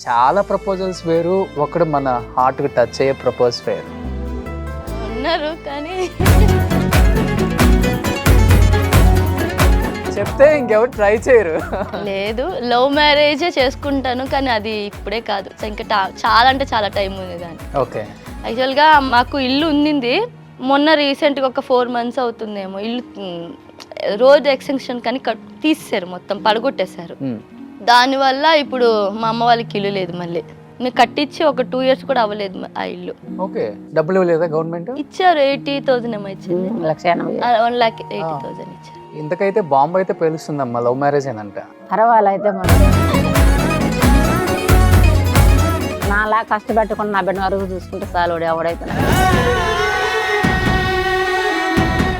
చాలా ప్రపోజల్స్ వేరు, ఒకడు మన హార్ట్ కి టచ్ అయ్యే ప్రపోజ్ వేరు ఉన్నారు. కానీ చెప్తే ఇంకెవరు ట్రై చేయరు. లేదు, లవ్ మ్యారేజే చేసుకుంటాను, కానీ అది ఇప్పుడే కాదు, ఇంకా చాలా అంటే చాలా టైం ఉంది దాన్ని. ఓకే, యాక్చువల్గా మాకు ఇల్లు ఉండింది, మొన్న రీసెంట్గా ఒక 4 months అవుతుందేమో ఇల్లు రోడ్ ఎక్స్టెన్షన్ కానీ తీసేశారు, మొత్తం పడగొట్టేశారు. దానివల్ల ఇప్పుడు మా అమ్మ వాళ్ళకి ఇల్లు లేదు. మళ్ళీ నేను కట్టించి ఒక 2 years కూడా అవ్వలేదు ఆ ఇల్లు. ఓకే, డబ్బులు ఇవ్వలేదా గవర్నమెంట్? ఇచ్చారు, 80,000 ఏమో ఇచ్చింది, 1,80,000 ఇచ్చారు. ఇంతకైతే బాంబు అయితే పేలుస్తుందమ్మా, లవ్ మ్యారేజ్ ఏనంట. పర్వాలైతే మనం నాలా కష్టపెట్టుకుని నా బిడ్డ వరకు చూసుకుంటే చాలు, ఎవడైతే.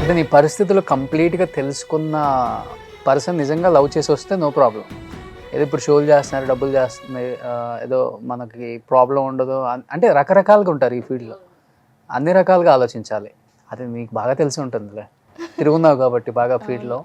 అంటే నీ పరిస్థితులు కంప్లీట్గా తెలుసుకున్న పర్సన్ నిజంగా లవ్ చేసి వస్తే నో ప్రాబ్లం. ఏదో ఇప్పుడు షోలు చేస్తున్నారు, డబ్బులు చేస్తున్నాయి, ఏదో మనకి ప్రాబ్లం ఉండదు అంటే రకరకాలుగా ఉంటారు ఈ ఫీల్డ్లో, అన్ని రకాలుగా ఆలోచించాలి. అది మీకు బాగా తెలిసి ఉంటుందిలే, తిరుగున్నావు కాబట్టి బాగా ఫీల్డ్లో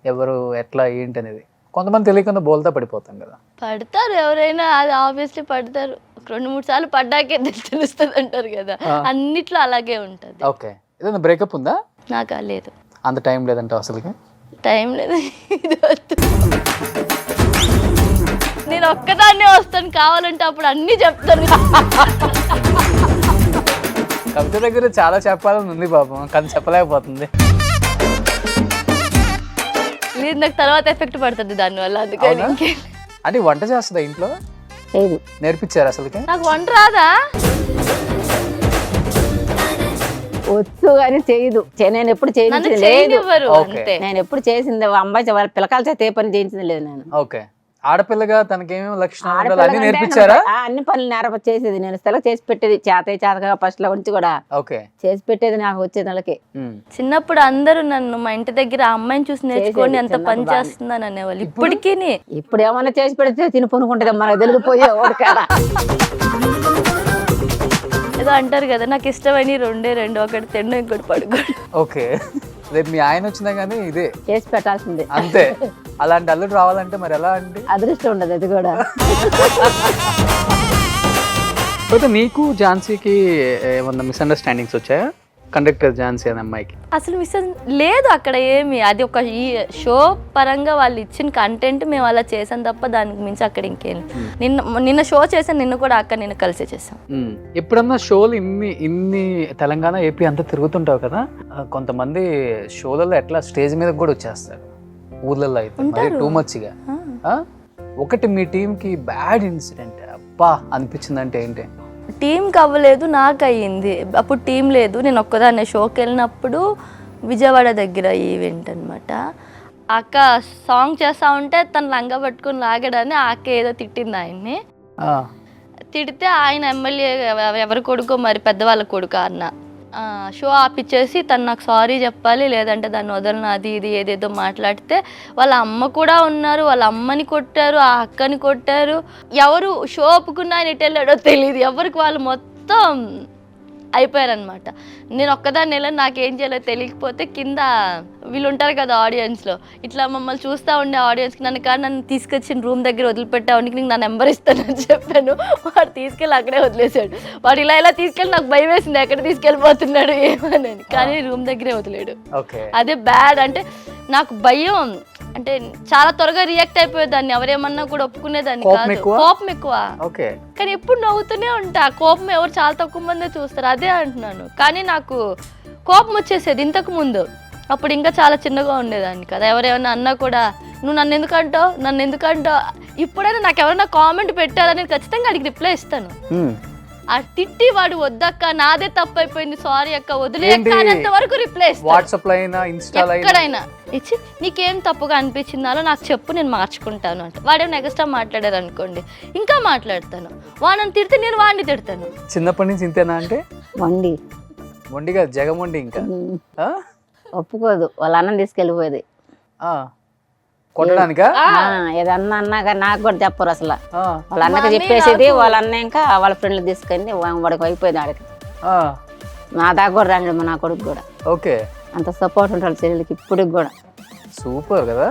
ఎవరు ఎట్లా ఏంటి అనేది. కొంతమంది తెలియకుండా బోల్తా పడిపోతాం కదా. పడతారు ఎవరైనా, అది ఆబ్వియస్లీ పడతారు. 2-3 సార్లు పడ్డాకే తెలుస్తుంది అంటారు కదా, అన్నిట్లో అలాగే ఉంటుంది. ఓకే, ఏదైనా బ్రేకప్ ఉందా? నాకు లేదు, అంత టైం లేదంటే అసలుకి టైం లేదు. ఇది వద్దు, నేను ఒక్కదాన్నే వస్తాను, కావాలంటే అప్పుడు అన్నీ చెప్తాను. కవిత దగ్గర చాలా చెప్పాలని ఉంది పాపం, కానీ చెప్పలేకపోతుంది. లేదు, నాకు తర్వాత ఎఫెక్ట్ పడుతుంది దానివల్ల, అందుకని. అంటే వంట చేస్తుందా ఇంట్లో? నేర్పించారు అసలుకి? నాకు వంట రాదా? వచ్చు కానీ చేయదు. నేను ఎప్పుడు చేయించింది లేదు, నేను ఎప్పుడు చేసింది అమ్మాయి వాళ్ళ పిల్లకాయల చేత ఏ పని చేయించింది లేదు నేను. ఓకే, ఆడపిల్లగా తనకేమేమి లక్షణాలు అన్ని నేర్పించారా? అన్ని పనులు చేసేది నేను, సెలవు చేసి పెట్టేది, చేతగా ఫస్ట్ లో నుంచి కూడా చేసి పెట్టేది నాకు వచ్చే నెలకి. చిన్నప్పుడు అందరూ నన్ను మా ఇంటి దగ్గర ఆ అమ్మాయిని చూసి నేర్చుకోండి ఎంత పని చేస్తుందని అనేవాళ్ళు. ఇప్పటికీ ఇప్పుడు ఏమన్నా చేసి పెడితే తిని పొనుకుంటుంది, మనకు తెలిగిపోయే ఓడికాడ. ఏదో అంటారు కదా, నాకు ఇష్టమని 2 ఒకటి తిండి ఇంకోటి పడుకోండి. ఓకే, రేపు మీ ఆయన వచ్చినా గానీ ఇదే చేసి పెట్టాల్సిందే అంతే. అలాంటి అల్లుడు రావాలంటే మరి ఎలా అండి? అదృష్టం ఉండదు అది కూడా. అయితే నీకు ఝాన్సీకి ఏమన్నా మిస్అండర్స్టాండింగ్స్ వచ్చాయా? కండక్టర్ ఝాన్సీ అనే అమ్మాయికి అసలు లేదు అక్కడ ఏమి. అది ఒక ఈ షో పరంగా వాళ్ళు ఇచ్చిన కంటెంట్ మేము అలా చేసాం తప్ప దానికి మించి అక్కడ ఇంకేం. నిన్న షో చేసాను, నిన్న కూడా అక్కడ నేను కలిసే చేసాం. ఎప్పుడన్నా షోలు ఇన్ని తెలంగాణ ఏపీ అంతా తిరుగుతుంటావు కదా, కొంతమంది షోలలో ఎట్లా స్టేజ్ మీద కూడా వచ్చేస్తారు ఊర్లలో అయితే మరి టూ మచ్గా. ఒకటి మీ టీంకి బ్యాడ్ ఇన్సిడెంట్ అబ్బా అనిపించిందంటే ఏంటి? టీంకి అవ్వలేదు, నాకు అయ్యింది. అప్పుడు టీం లేదు, నేను ఒక్కదాన్నే షోకి వెళ్ళినప్పుడు విజయవాడ దగ్గర ఈవెంట్ అనమాట. అక్క సాంగ్ చేస్తా ఉంటే తను లంగా పట్టుకుని లాగడాన్ని ఆ అక్క ఏదో తిట్టింది ఆయన్ని. తిడితే ఆయన ఎమ్మెల్యే ఎవరి కొడుకో మరి పెద్దవాళ్ళ కొడుకు అన్న షో ఆపిచ్చేసి తను నాకు సారీ చెప్పాలి లేదంటే దాన్ని వదలను అది ఇది ఏదేదో మాట్లాడితే వాళ్ళ అమ్మ కూడా ఉన్నారు, వాళ్ళ అమ్మని కొట్టారు, ఆ అక్కని కొట్టారు. ఎవరు షో ఒప్పుకున్నా ఆయన ఎటు వెళ్ళాడో తెలియదు, ఎవరికి వాళ్ళు మొత్తం అయిపోయారనమాట. నేను ఒక్కదాన్ని వెళ్ళి నాకేం చేయాలో తెలియకపోతే కింద వీళ్ళు ఉంటారు కదా ఆడియన్స్లో, ఇట్లా మమ్మల్ని చూస్తూ ఉండే ఆడియన్స్కి నన్ను తీసుకొచ్చిన రూమ్ దగ్గర వదిలిపెట్టావానికి నీకు నా నెంబర్ ఇస్తానని చెప్పాను. వాడు తీసుకెళ్ళి అక్కడే వదిలేసాడు. వాడు ఇలా తీసుకెళ్ళి నాకు భయం వేసింది, ఎక్కడ తీసుకెళ్ళిపోతున్నాడు ఏమని, కానీ రూమ్ దగ్గరే వదిలేడు. అదే బ్యాడ్. అంటే నాకు భయం, అంటే చాలా త్వరగా రియాక్ట్ అయిపోయేదాన్ని, ఎవరేమన్నా కూడా ఒప్పుకునేదాన్ని కాదు. కోపం ఎక్కువ, కానీ ఎప్పుడు నవ్వుతూనే ఉంటా. కోపం ఎవరు చాలా తక్కువ మందే చూస్తారు, అదే అంటున్నాను. కానీ నాకు కోపం వచ్చేసేది ఇంతకు ముందు, అప్పుడు ఇంకా చాలా చిన్నగా ఉండేదాన్ని కదా. ఎవరేమన్నా అన్నా కూడా నువ్వు నన్ను ఎందుకంటావు. ఇప్పుడైనా నాకు ఎవరైనా కామెంట్ పెట్టారని ఖచ్చితంగా అడిగి రిప్లై ఇస్తాను. ఆ తిట్టి వాడు వద్దక్క నాదే తప్పు అయిపోయింది సారీ అక్క వదిలే అక్క అనేంత వరకు రిప్లై ఇస్తాను. ఎక్కడైనా ఇచ్చి నీకేం తప్పుగా అనిపించిందో నాకు చెప్పు, నేను మార్చుకుంటాను అంటే. వాడేమో ఎక్స్ట్రా మాట్లాడారు అనుకోండి, ఇంకా మాట్లాడతాను. వాడిని తిడితే నేను వాడిని తిడతాను. చిన్నప్పటి నుంచి ఇంతేనా? అంటే మొండి కాదు, జగమొండి. ఇంకా ఒప్పుకోదు, వాళ్ళ అన్నం తీసుకెళ్ళిపోయేది కొట్టడానికా? ఏదన్నా అన్నాక నాకు కూడా చెప్పరు అసలు. వాళ్ళ అన్నకి చెప్పేసేది, వాళ్ళ అన్న ఇంకా వాళ్ళ ఫ్రెండ్లు తీసుకెళ్ళి వాడికి అయిపోయింది. ఆడికి నా దాకా కూడా రాండి నా కొడుకు కూడా. ఓకే, అంత సపోర్ట్ ఉంటాడు చెల్లెలకి ఇప్పటికి కూడా. సూపర్ కదా.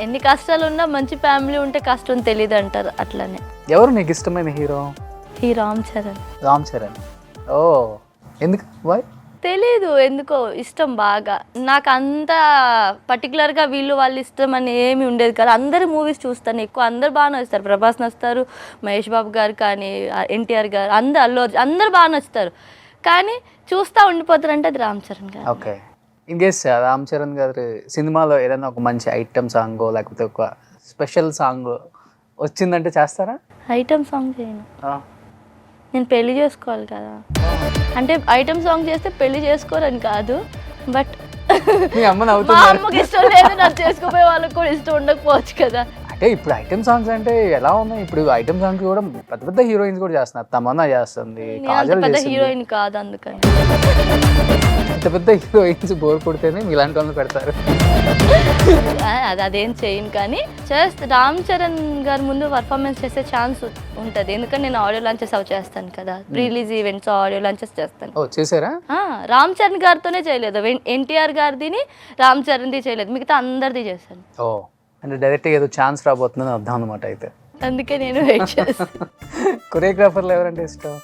ఎన్ని కష్టాలు ఉన్నా మంచి ఫ్యామిలీ ఉంటే కష్టం తెలియదు అంటారు, అట్లానే. ఎవరు నీకు ఇష్టమైన హీరో? రామ్ చరణ్. రామ్ చరణ్. ఓ, ఎందుకు? వై? తెలీదు, ఎందుకో ఇష్టం బాగా. నాకు అంత పర్టికులర్గా వాళ్ళు ఇష్టం అని ఏమి ఉండేది కదా. అందరు మూవీస్ చూస్తాను ఎక్కువ, అందరు బాగా నచ్చుతారు. ప్రభాస్ నచ్చుతారు, మహేష్ బాబు గారు కానీ, ఎన్టీఆర్ గారు, అందరు బాగా నచ్చుతారు. కానీ చూస్తూ ఉండిపోతారంటే అది రామ్ చరణ్ గారు. Okay, in case Ram Charan గారి సినిమాలో ఏదైనా ఒక మంచి ఐటమ్ సాంగ్ లేకపోతే ఒక స్పెషల్ సాంగ్ వచ్చిందంటే చేస్తారా? ఐటమ్ సాంగ్ చేయను, నేను పెళ్లి చేసుకోవాలి కదా. అంటే ఐటమ్ సాంగ్ చేస్తే పెళ్లి చేసుకోరని కాదు, బట్ మా అమ్మకి ఇష్టం లేదు, నాకు చేసుకోపోయే వాళ్ళకి కూడా ఇష్టం ఉండకపోవచ్చు కదా. అంటే ఇప్పుడు ఐటమ్ సాంగ్స్ అంటే ఎలా ఉన్నాయి? ఇప్పుడు ఐటమ్ సాంగ్స్ కూడా పెద్ద పెద్ద హీరోయిన్స్ కూడా చేస్తున్నారు. తమన్నా చేస్తుంది, పెద్ద హీరోయిన్ కాదు, అందుకని పెద్ద పెద్ద హీరోయిన్స్ బోర్ కొడితేనే ఇలాంటి వాళ్ళు పెడతారు. అదేం చేయను, కానీ రామ్ చరణ్ గారి ముందు పర్ఫార్మెన్స్ చేసే ఛాన్స్ ఉంటుంది. ఎందుకంటే నేను ఆడియో లాంచెస్ అవి చేస్తాను కదా, రిలీజ్ ఈవెంట్స్ ఆడియో లాంచెస్ చేస్తాను. చేశారా? రామ్ చరణ్ గారితోనే చేయలేదు, ఎన్టీఆర్ గారిది రామ్ చరణ్ది చేయలేదు, మిగతా అందరిది చేశాను. అంటే డైరెక్ట్ ఏదో ఛాన్స్ రాబోతుందని అర్థం అనమాట. అయితే అందుకే నేను వెయిట్ చేస్తాను. కొరియోగ్రాఫర్లు ఎవరంటే ఇష్టం?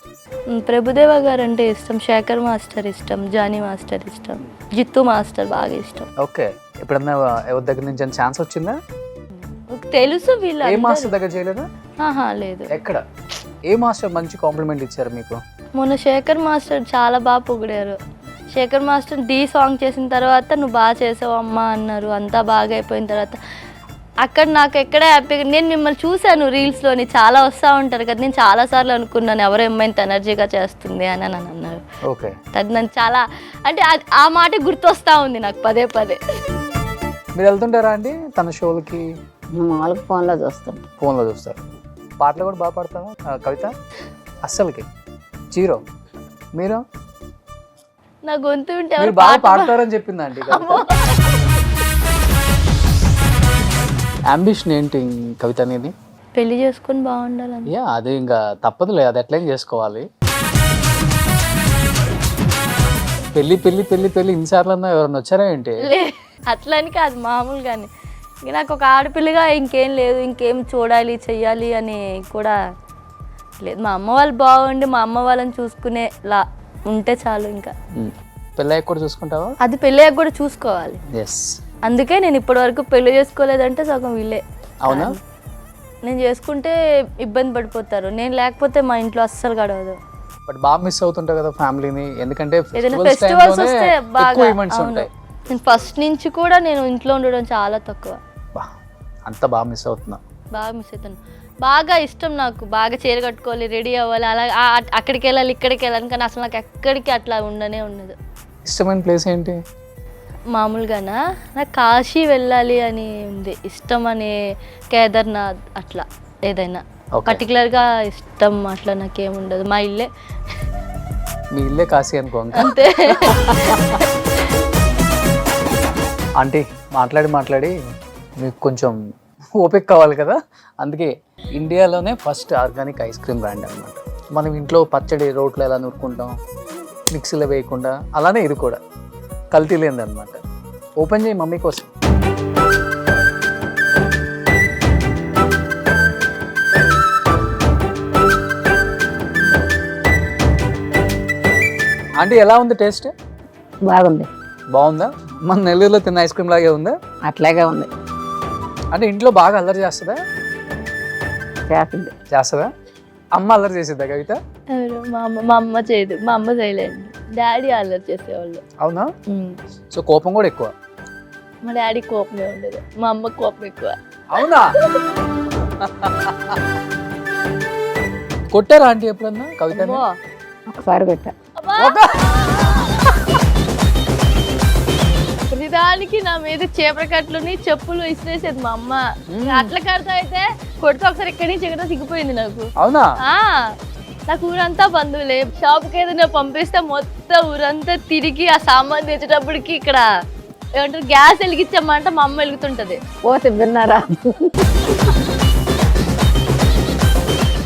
ప్రభుదేవా గారు అంటే ఇష్టం, శేఖర్ మాస్టర్ ఇష్టం, జానీ మాస్టర్ ఇష్టం, జిత్తు మాస్టర్ బాగా ఇష్టం. ఓకే, ఎప్పుడన్నా ఎవరి దగ్గర నుంచి ఛాన్స్ వచ్చిందా? తెలుసు వీళ్ళు. ఏ మాస్టర్ దగ్గర చేయలేదా? లేదు. ఎక్కడ? ఏ మాస్టర్ మంచి కాంప్లిమెంట్ ఇచ్చారు మీకు? మొన్న శేఖర్ మాస్టర్ చాలా బాగా పొగిడారు. శేఖర్ మాస్టర్ డి సాంగ్ చేసిన తర్వాత నువ్వు బాగా చేసావు అమ్మా అన్నారు. అంతా బాగా అయిపోయిన తర్వాత అక్కడ నాకు ఎక్కడ హ్యాపీగా, నేను మిమ్మల్ని చూశాను రీల్స్లోని, చాలా వస్తూ ఉంటారు కదా, నేను చాలాసార్లు అనుకున్నాను ఎవరో అమ్మాయిని ఎనర్జీగా చేస్తుంది అని అన్నారు. అది నన్ను చాలా, అంటే ఆ మాట గుర్తొస్తూ ఉంది నాకు పదే పదే. మీరు వెళ్తుంటారా అండి తన షోలకి? మామూలుగా ఫోన్లో చూస్తారు. పాటలు కూడా బాగా పాడతావా కవిత? అస్సలకి జీరో. మీరు? నా గొంతు ఉంటే బాగా పాడతారని చెప్పిందండి. అంబిషన్ ఏంటి కవిత అనేది? పెళ్లి చేసుకుని బాగుండాలని. అది ఇంకా తప్పదులే, అది ఎట్లయినా చేసుకోవాలి. పెళ్లి పెళ్లి పెళ్లి పెళ్లి ఇన్నిసార్లు అన్నా ఎవరన్నా వచ్చారా ఏంటి? అట్లని కాదు, మామూలుగానే. నాకు ఒక ఆడపిల్లగా ఇంకేం లేదు, ఇంకేం చూడాలి చెయ్యాలి అని కూడా లేదు. మా అమ్మ వాళ్ళు బాగుండి మా అమ్మ వాళ్ళని చూసుకునేలా ఉంటే చాలు. ఇంకా పెళ్ళయ్యాక కూడా చూసుకుంటావా? అది పెళ్ళయ్యాక కూడా చూసుకోవాలి. అందుకే నేను ఇప్పటి వరకు పెళ్లి చేసుకోలేదంటే సగం వీళ్ళే. అవునా? నేను చేసుకుంటే ఇబ్బంది పడిపోతారు, నేను లేకపోతే మా ఇంట్లో అస్సలు గడవదు. బట్ బాగా మిస్ అవుతుంటా కదా ఫ్యామిలీని, ఎందుకంటే ఏదైనా ఫెస్టివల్స్ వస్తే బాగా. నేను ఫస్ట్ నుంచి కూడా నేను ఇంట్లో ఉండడం చాలా తక్కువ. అంత బాగా మిస్ అవుతున్నా. బాగా మిస్ అవుతాను. బాగా ఇష్టం నాకు, బాగా చీర కట్టుకోవాలి, రెడీ అవ్వాలి, అలా అక్కడికి వెళ్ళాలి ఇక్కడికి వెళ్ళాలి, కానీ అసలు నాకు ఎక్కడికి అట్లా ఉండదు. ఇష్టమైన ప్లేస్ ఏంటి? మామూలుగానా నాకు కాశీ వెళ్ళాలి అని ఉంది ఇష్టం, అని కేదార్నాథ్ అట్లా ఏదైనా పర్టికులర్గా ఇష్టం అట్లా నాకేముండదు. మా ఇల్లే, మీ ఇల్లే కాశీ అనుకో అంతే. ఆంటీ మాట్లాడి మీకు కొంచెం ఓపిక కావాలి కదా, అందుకే ఇండియాలోనే first organic ice cream brand అనమాట మనం ఇంట్లో పచ్చడి రోట్లో ఎలా నూరుకుంటాం, మిక్సీలో వేయకుండా, అలానే ఇది కూడా కల్తీ లేనిది అనమాట. ఓపెన్ చేయి మమ్మీ కోసం. ఆంటీ ఎలా ఉంది టేస్ట్? బాగుంది. బాగుందా? మన నెల్లూరులో తిన్న ఐస్ క్రీమ్ లాగే ఉందా? అట్లాగే ఉంది. అంటే ఇంట్లో బాగా అల్లరి చేస్తుందా? చేస్తుందా? అమ్మ అల్లరి చేసిద్దా కవిత? మా అమ్మ చేయదు, మా అమ్మ చేయలేదు, డాడీ అల్లరి చేసేవాళ్ళు. అవునా? సో కోపం కూడా ఎక్కువ? మా డాడీ కోపమే ఉండదు, మా అమ్మ కోపం ఎక్కువ. అవునా? కొట్టారా ఆంటీ ఎప్పుడన్నా కవిత? ఒకసారి కొట్టా. ప్రతిదానికి నా మీద చేపల కట్లని చెప్పులు ఇసిరేసేది మా అమ్మ. అట్ల కడతా అయితే కొడుకు ఒకసారి ఇక్కడి నుంచి ఎక్కడ సిగ్గిపోయింది నాకు. అవునా? నాకు ఊరంతా బంధువులే. షాప్కి ఏదైనా పంపిస్తే మొత్తం ఊరంతా తిరిగి ఆ సామాన్ తెచ్చేటప్పటికి ఇక్కడ ఏమంటారు గ్యాస్ వెలిగించమంట మా అమ్మ వెలుగుతుంటది. పోతే విన్నారా?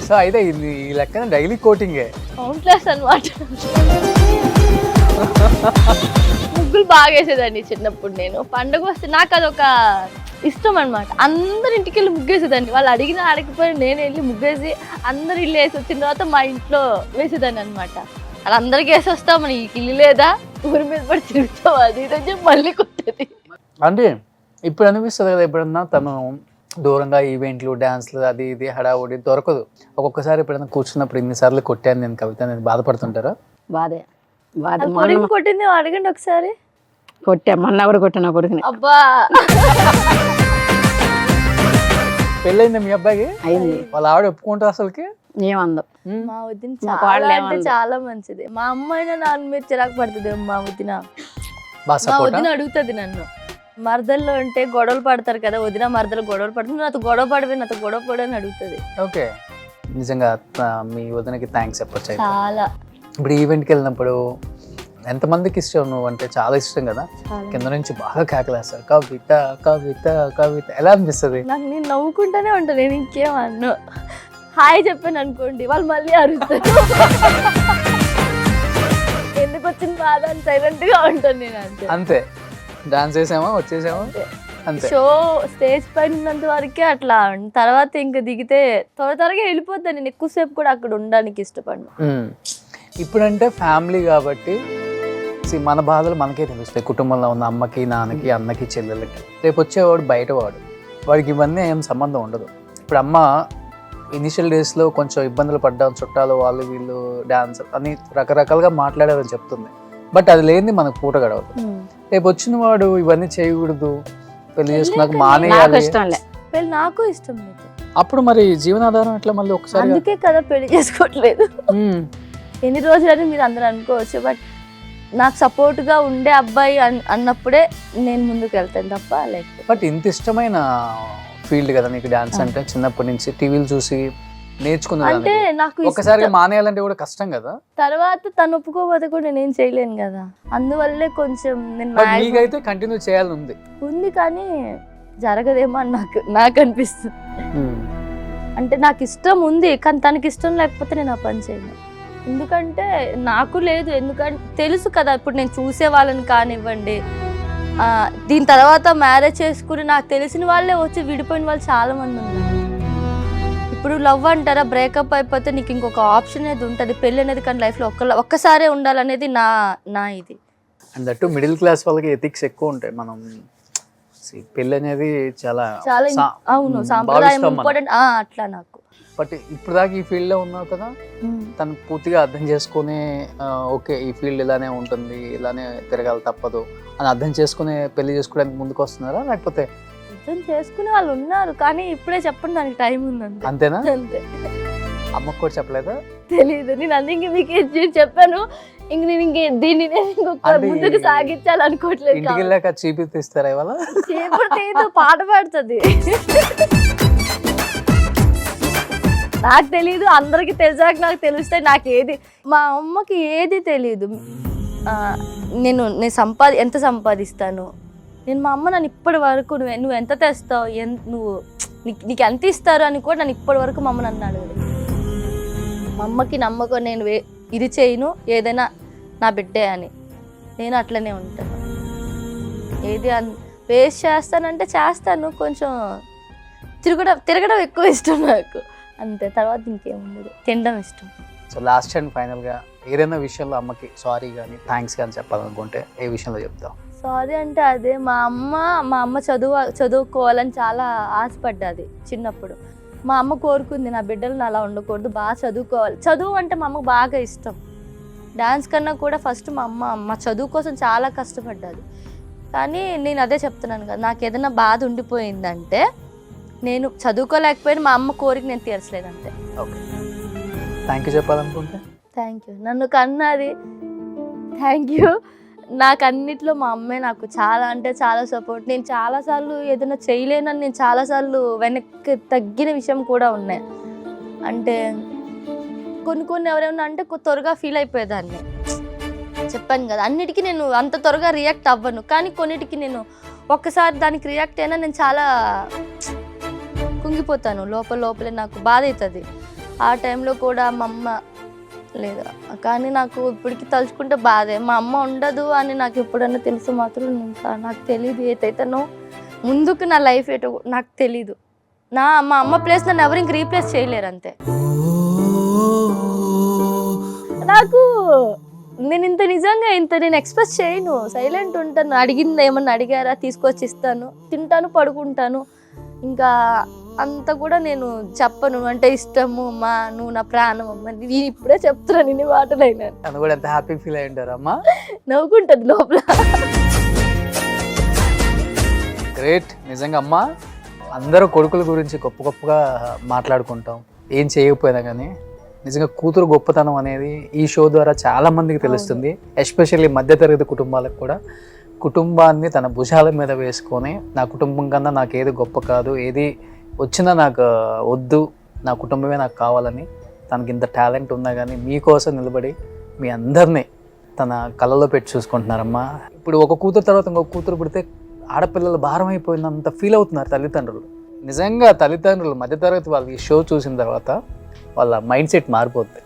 సో అయితే ఇది ఈ లెక్కన డైలీ కోటింగే. కౌంట్లెస్ అనమాట. ముగ్గులు బాగా వేసేదాన్ని చిన్నప్పుడు. నేను పండుగ వస్తే నాకు అదొక ఇష్టం అనమాట. అందరి ఇంటికి వెళ్ళి ముగ్గేసేదాన్ని. వాళ్ళు అడిగినా అడగకపోయినా నేను వెళ్ళి ముగ్గేసి అందరు ఇల్లు వేసి వచ్చిన తర్వాత మా ఇంట్లో వేసేదాన్ని అనమాట. అలా అందరికి వేసి వస్తావు, మన ఈ ఇల్లు లేదా, ఊరి మీద పడి తిరుగుతావు, అది ఇది మళ్ళీ కొట్టేది. అంటే ఇప్పుడు అనిపిస్తుంది కదా, ఎప్పుడన్నా తను దూరంగా ఈవెంట్లు, డాన్స్లు, అది ఇది హడావుడి దొరకదు. ఒక్కొక్కసారి ఎప్పుడైనా కూర్చున్నప్పుడు ఇన్నిసార్లు కొట్టాను నేను కవిత, నేను బాధపడుతుంటారా? బాధే. కొట్టింది అడగండి ఒకసారి. కొట్టా, మొన్న కూడా కొట్టిన కొడుకుని. అబ్బా, పెళ్ళైంది మీ అబ్బాయికి? అయింది. వాళ్ళ ఆవిడ ఒప్పుకుంటారు అసలుకి? ఏమందో. మా వదిన చాలా అంటే చాలా మంచిది. మా అమ్మాయినా నాన్న మీద చిరాకు పడుతుంది. మా వదిన అడుగుతుంది నన్ను, మరదల్లో అంటే గొడవలు పడతారు కదా, వదిన మరదలు గొడవలు పడుతుంది, నాతో గొడవ పడిపోయి నాతో గొడవ పడని అడుగుతుంది. ఓకే, నిజంగా మీ వదినకి థ్యాంక్స్ చెప్పొచ్చు. చాలా. ఇప్పుడు ఈవెంట్కి వెళ్ళినప్పుడు ఎంతమందికి ఇష్టం నువ్వు అంటే? చాలా ఇష్టం కదా, కింద నుంచి బాగా కేకలేస్తారు కవిత కవిత కవిత. ఎలా అనిపిస్తుంది? నాకు నేను నవ్వుకుంటానే ఉంటాను, నేను ఇంకేం అన్ను. హాయ్ చెప్పాను అనుకోండి, వాళ్ళు మళ్ళీ అరుస్తారు. ఎందుకు వచ్చిన బాధ అని సైలెంట్ గా ఉంటాను నేను. అంతే అంతే. డాన్స్ చేసామా వచ్చేసామా అంతే. షో స్టేజ్ పైన ఉన్నంత వరకే అట్లా, తర్వాత ఇంకా దిగితే త్వరగా వెళ్ళిపోతాను. నేను ఎక్కువసేపు కూడా అక్కడ ఉండడానికి ఇష్టపడను. ఇప్పుడంటే ఫ్యామిలీ కాబట్టి మన బాధలు మనకే తెలుస్తాయి. కుటుంబంలో ఉన్న అమ్మకి, నాన్నకి, అన్నకి, చెల్లెలకి. రేపు వచ్చేవాడు బయటవాడు, వాడికి ఇవన్నీ ఏం సంబంధం ఉండదు. ఇప్పుడు అమ్మ ఇనిషియల్ డేస్లో కొంచెం ఇబ్బందులు పడ్డాం, చుట్టాలు వాళ్ళు వీళ్ళు డాన్స్ అని రకరకాలుగా మాట్లాడారని చెప్తుంది. బట్ అది లేనిది మనకు పూట గడవదు. రేపు వచ్చిన వాడు ఇవన్నీ చేయకూడదు, పెళ్లి చేసుకున్నాక మానేయాలి. నాకు ఇష్టం లేదు. అప్పుడు మరి జీవనాధారం ఎట్లా మళ్ళీ ఒకసారి? అందుకే కదా పెళ్లి చేసుకోవట్లేదు. ఎన్ని రోజులని మీరు అందరూ అనుకోవచ్చు, బట్ నాకు సపోర్ట్ గా ఉండే అబ్బాయి అన్నప్పుడే నేను ముందుకు వెళ్తాను తప్ప లేకపోతే. బట్ ఇంత ఇష్టమైన ఫీల్డ్ కదా నీకు డాన్స్ అంటే, చిన్నప్పటి నుంచి టీవీలు చూసి నేర్చుకున్నా అంటే నాకు ఒకసారి మానేయాలంటే కూడా కష్టం కదా. తర్వాత తను ఒప్పుకోకపోతే కూడా నేనేం చేయలేను కదా, అందువల్లే కొంచెం నేను నీకైతే కంటిన్యూ చేయాలని ఉంది కానీ జరగదేమో అని నాకు అనిపిస్తుంది. అంటే నాకు ఇష్టం ఉంది కానీ తనకి ఇష్టం లేకపోతే నేను ఆ పని చేయను. ఎందుకంటే నాకు లేదు, ఎందుకంటే తెలుసు కదా, ఇప్పుడు నేను చూసే వాళ్ళని కానివ్వండి, దీని తర్వాత మ్యారేజ్ చేసుకుని నాకు తెలిసిన వాళ్ళే వచ్చి విడిపోయిన వాళ్ళు చాలా మంది ఉన్నారు. ఇప్పుడు లవ్ అంటారా, బ్రేకప్ అయిపోతే నీకు ఇంకొక ఆప్షన్ అనేది ఉంటుంది, పెళ్ళి అనేది. కానీ లైఫ్లో ఒక్కసారే ఉండాలనేది నా ఇది. అండ్ దట్టు మిడిల్ క్లాస్ వాళ్ళకి ఎథిక్స్ ఎక్కువ ఉంటాయి. మనం పెళ్ళి అనేది చాలా అవును సాంప్రదాయం ఇంపార్టెంట్ అట్లా నాకు. బట్ ఇప్పుడు దాకా ఈ ఫీల్డ్ లో ఉన్నావు కదా, తను పూర్తిగా అర్థం చేసుకుని ఓకే ఈ ఫీల్డ్ ఇలానే ఉంటుంది, ఇలానే తిరగాలి తప్పదు అని అర్థం చేసుకుని పెళ్లి చేసుకోవడానికి ముందుకు వస్తున్నారా, లేకపోతే? అర్థం చేసుకునే వాళ్ళు ఉన్నారు కానీ ఇప్పుడే చెప్పండి, దానికి టైం ఉందండి. అంతేనా? అంతే. అమ్మకు కూడా చెప్పలేదా? తెలీదు. నేను అందుకే మీకు చెప్పాను, ఇంక నేను దీన్ని ముందుకు సాగించాలనుకోవట్లేదు. ఇంటికి వెళ్ళాక చీపి తీస్తారా ఇవాళ? చీపురు పాట పాడుతుంది. నాకు తెలీదు, అందరికి తెలిసాక నాకు తెలుస్తాయి. నాకు ఏది, మా అమ్మకి ఏది తెలీదు. నేను ఎంత సంపాదిస్తాను, నేను మా అమ్మ నన్ను ఇప్పటి వరకు నువ్వు ఎంత తెస్తావు, నీకు ఎంత ఇస్తారు అని కూడా నన్ను ఇప్పటి వరకు మా అమ్మ నన్ను అడగదు. మా అమ్మకి నమ్మకం, నేను ఇది చేయను, ఏదైనా నా బిడ్డే అని. నేను అట్లనే ఉంటాను. ఏది వేస్ట్ చేస్తానంటే చేస్తాను, కొంచెం తిరగడం ఎక్కువ ఇష్టం నాకు, అంతే. తర్వాత ఇంకేముండదు, తినడం ఇష్టం. సో లాస్ట్ అండ్ ఫైనల్గా ఏదైనా విషయంలో అమ్మకి సారీ కానీ థ్యాంక్స్ కానీ చెప్పాలనుకుంటే ఏ విషయంలో చెప్తావు? సారీ అంటే అదే, మా అమ్మ చదువుకోవాలని చాలా ఆశపడ్డది చిన్నప్పుడు. మా అమ్మ కోరుకుంది నా బిడ్డలు అలా ఉండకూడదు, బాగా చదువుకోవాలి. చదువు అంటే మా అమ్మకు బాగా ఇష్టం. డాన్స్ కన్నా కూడా ఫస్ట్ మా చదువు కోసం చాలా కష్టపడ్డది. కానీ నేను అదే చెప్తున్నాను కదా, నాకు ఏదైనా బాధ ఉండిపోయిందంటే నేను చదువుకోలేకపోయినా మా అమ్మ కోరిక నేను తీర్చలేదంతే. ఓకే, థ్యాంక్ యూ చెప్పాలనుకుంటే? థ్యాంక్ యూ, నన్ను కన్నది, థ్యాంక్ యూ. నాకు అన్నిట్లో మా అమ్మే నాకు చాలా అంటే చాలా సపోర్ట్. నేను చాలాసార్లు ఏదైనా చేయలేనని నేను చాలాసార్లు వెనక్కి తగ్గిన విషయం కూడా ఉన్నాయి. అంటే కొన్ని ఎవరైనా అంటే త్వరగా ఫీల్ అయిపోయేదాన్ని. చెప్పాను కదా, అన్నిటికీ నేను అంత త్వరగా రియాక్ట్ అవ్వను, కానీ కొన్నిటికి నేను ఒక్కసారి దానికి రియాక్ట్ అయినా నేను చాలా కుంగిపోతాను, లోపలే నాకు బాధ అవుతుంది. ఆ టైంలో కూడా మా అమ్మ లేదా, కానీ నాకు ఇప్పటికి తలుచుకుంటే బాధే. మా అమ్మ ఉండదు అని నాకు ఎప్పుడన్నా తెలుసు మాత్రం నాకు తెలీదు. ఏదైతేనో ముందుకు నా లైఫ్ ఏటో నాకు తెలీదు. మా అమ్మ ప్లేస్ నన్ను ఎవరు ఇంక రీప్లేస్ చేయలేరు, అంతే. నాకు నేను నిజంగా నేను ఎక్స్ప్రెస్ చేయను, సైలెంట్ ఉంటాను. అడిగింది ఏమన్నా అడిగారా తీసుకొచ్చి ఇస్తాను, తింటాను, పడుకుంటాను. ఇంకా అంత కూడా నేను చెప్పను. అంటే ఇష్టము మా, నువ్వు నా ప్రాణం అమ్మ, నేను ఇప్పుడే చెప్తున్నాను ఇన్ని మాటలైనా. తను కూడా ఎంత హ్యాపీ ఫీల్ అయి ఉంటారు అమ్మా, నవ్వుకుంటుంది లోపల. గ్రేట్. నిజంగా అమ్మా, అందరూ కొడుకుల గురించి గొప్పగా మాట్లాడుకుంటాం, ఏం చేయకపోయినా కానీ నిజంగా కూతురు గొప్పతనం అనేది ఈ షో ద్వారా చాలా మందికి తెలుస్తుంది. ఎస్పెషల్లీ మధ్యతరగతి కుటుంబాలకు కూడా కుటుంబాన్ని తన భుజాల మీద వేసుకొని, నా కుటుంబం కన్నా నాకు ఏది గొప్ప కాదు, ఏది వచ్చినా నాకు వద్దు, నా కుటుంబమే నాకు కావాలని తనకి ఇంత టాలెంట్ ఉన్నా కానీ మీకోసం నిలబడి మీ అందరినీ తన కళ్ళలో పెట్టి చూసుకుంటున్నారమ్మా. ఇప్పుడు ఒక కూతురు తర్వాత ఇంకొక కూతురు పుడితే ఆడపిల్లలు భారం అయిపోయినంత ఫీల్ అవుతున్నారు తల్లిదండ్రులు. నిజంగా తల్లిదండ్రులు మధ్యతరగతి వాళ్ళు ఈ షో చూసిన తర్వాత వాళ్ళ మైండ్ సెట్ మారిపోద్ది.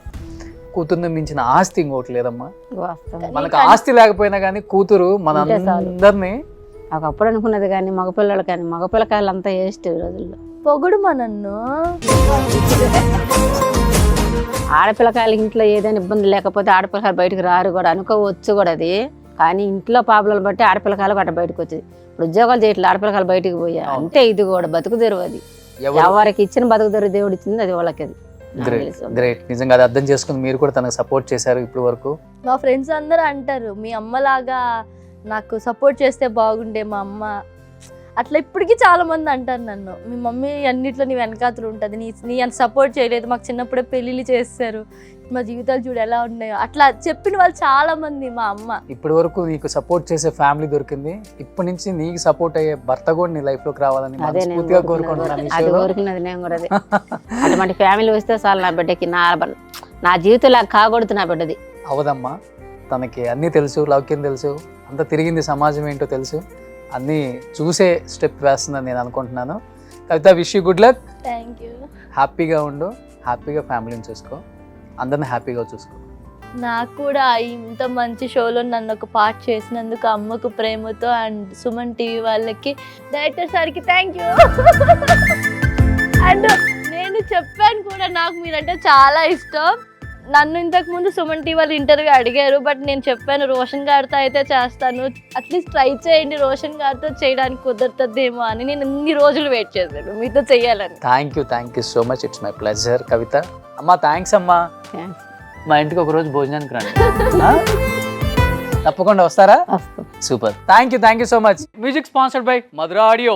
కూతుర్ని మించిన ఆస్తి ఇంకోటి లేదమ్మా. మనకు ఆస్తి లేకపోయినా కానీ కూతురు మన అందరినీ, ఒకప్పుడు అనుకున్నది కానీ మగపిల్లలు కానీ మగపిల్లకాయలు అంతా వేస్ట్ ఈ రోజుల్లో. పొగుడు మా నన్ను. ఆడపిల్లకాయలు ఇంట్లో ఏదైనా ఇబ్బంది లేకపోతే ఆడపిల్లకాయలు బయటకు రారు కూడా, అనుకోవచ్చు కూడా అది. కానీ ఇంట్లో ప్రాబ్లం బట్టి ఆడపిల్లకాయలు గట్ట బయటకు వచ్చేది. ఇప్పుడు ఉద్యోగాలు చేయట్లేదు, ఆడపిల్లకాయలు బయటకు పోయా అంటే ఇది కూడా బతుకు తెరువు. అది ఎవరికి ఇచ్చిన బతుకు తెరువు దేవుడు ఇచ్చింది, అది వాళ్ళకి. అది గ్రేట్. నిజంగా అది అర్థం చేసుకుని మీరు కూడా తనకు సపోర్ట్ చేశారు ఇప్పటి వరకు. మా ఫ్రెండ్స్ అందరూ అంటారు, మీ అమ్మలాగా నాకు సపోర్ట్ చేస్తే బాగుండే మా అమ్మ. అట్లా ఇప్పటికీ చాలా మంది అంటారు నన్ను, మీ మమ్మీ అన్నిట్లో నీ వెనకాతలు ఉంటుంది, నీ అంత సపోర్ట్ చేయలేదు, మాకు చిన్నప్పుడే పెళ్ళిళ్ళు చేస్తారు, మా జీవితాలు చూడు ఎలా ఉన్నాయో, అట్లా చెప్పిన వాళ్ళు చాలా మంది. మా అమ్మ ఇప్పటి వరకు నీకు సపోర్ట్ చేసే ఫ్యామిలీ దొరికింది, ఇప్పటి నుంచి నీకు సపోర్ట్ అయ్యే భర్త కూడా నీ లైఫ్ లోకి రావాలని మనస్ఫూర్తిగా కోరుకుంటున్నాను. అది కోరుకున్నది నేను కూడా. అటువంటి ఫ్యామిలీ వస్తే చాలు నా బిడ్డకి, నా జీవితంలో కాకూడదు నా బిడ్డది. అవదమ్మా, తనకి అన్నీ తెలుసు, లౌక్యం తెలుసు, అంత తిరిగింది సమాజం ఏంటో తెలుసు, అన్నీ చూసే స్టెప్ వేస్తుందని నేను అనుకుంటున్నాను. Kavitha, wish you good luck. Thank you. హ్యాపీగా ఉండు, హ్యాపీగా ఫ్యామిలీని చూసుకో, అందరిని హ్యాపీగా చూసుకో. నాకు కూడా ఇంత మంచి షోలో నన్ను ఒక పార్ట్ చేసినందుకు అమ్మకు ప్రేమతో అండ్ సుమన్ టీవీ వాళ్ళకి, డైరెక్టర్ సార్కి థ్యాంక్ యూ. అండ్ నేను చెప్పాను కూడా, నాకు మీరంటే చాలా ఇష్టం. నన్ను ఇంతకు ముందు సుమన్ టీవీ వాళ్ళు ఇంటర్వ్యూ అడిగారు, బట్ నేను చెప్పాను రోషన్ గారితో అయితే చేస్తాను, అట్లీస్ట్ ట్రై చేయండి, రోషన్ గారితో చేయడానికి కుదురుతుందేమో అని. నేను ఇన్ని రోజులు వెయిట్ చేశాను మీతో చెయ్యాలని. Thank you so much, it's my pleasure. Kavitha అమ్మా, థ్యాంక్స్ అమ్మా. మా ఇంటికి ఒక రోజు భోజనానికి రండి. తప్పకుండా వస్తారా? Super. Thank you so much. Music sponsored by Madhura audio.